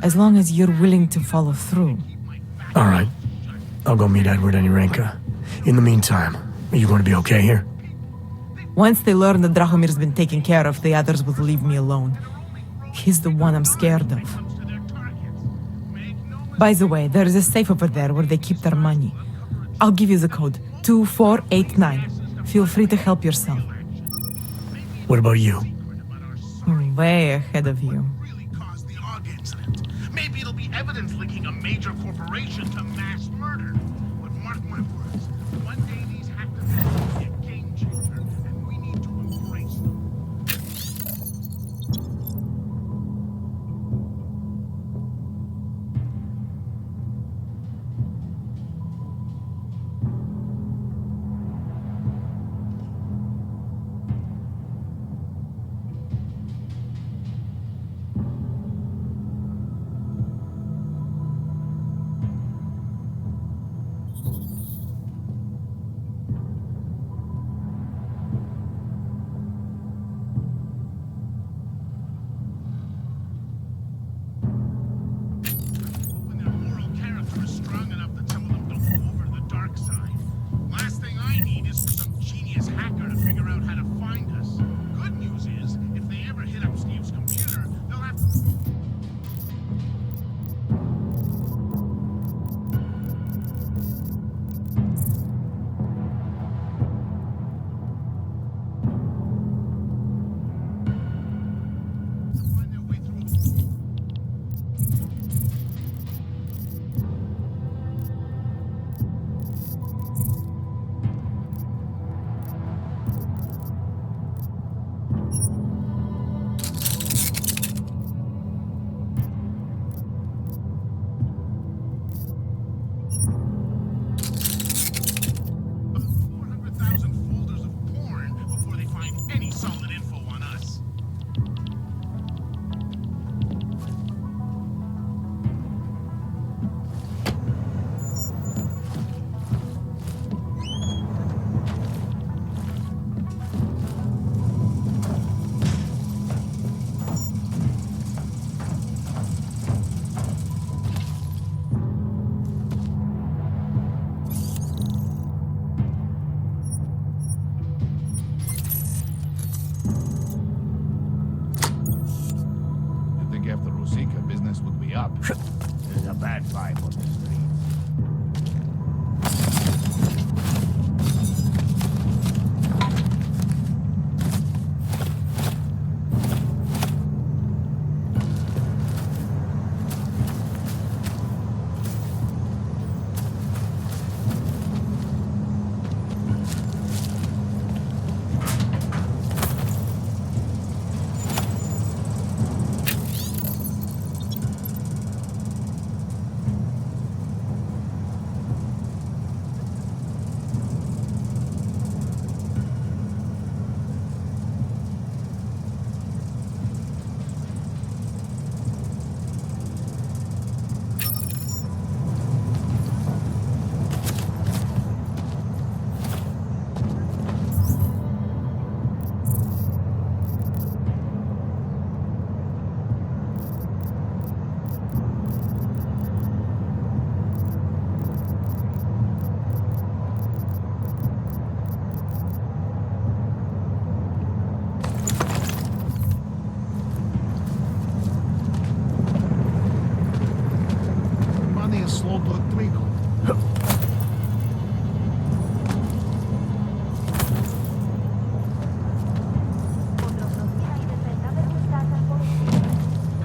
As long as you're willing to follow through. Alright. I'll go meet Edward and Irenka. In the meantime, are you going to be okay here? Once they learn that Drahomir's been taken care of, the others will leave me alone. He's the one I'm scared of. By the way, there is a safe over there where they keep their money. I'll give you the code. 2489. Feel free to help yourself. What about you? Way ahead of you. Maybe it'll be evidence linking a major corporation to mass murder. But mark my words, one day these hackers will be a game changer, and we need to embrace them.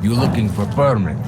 You looking for permit?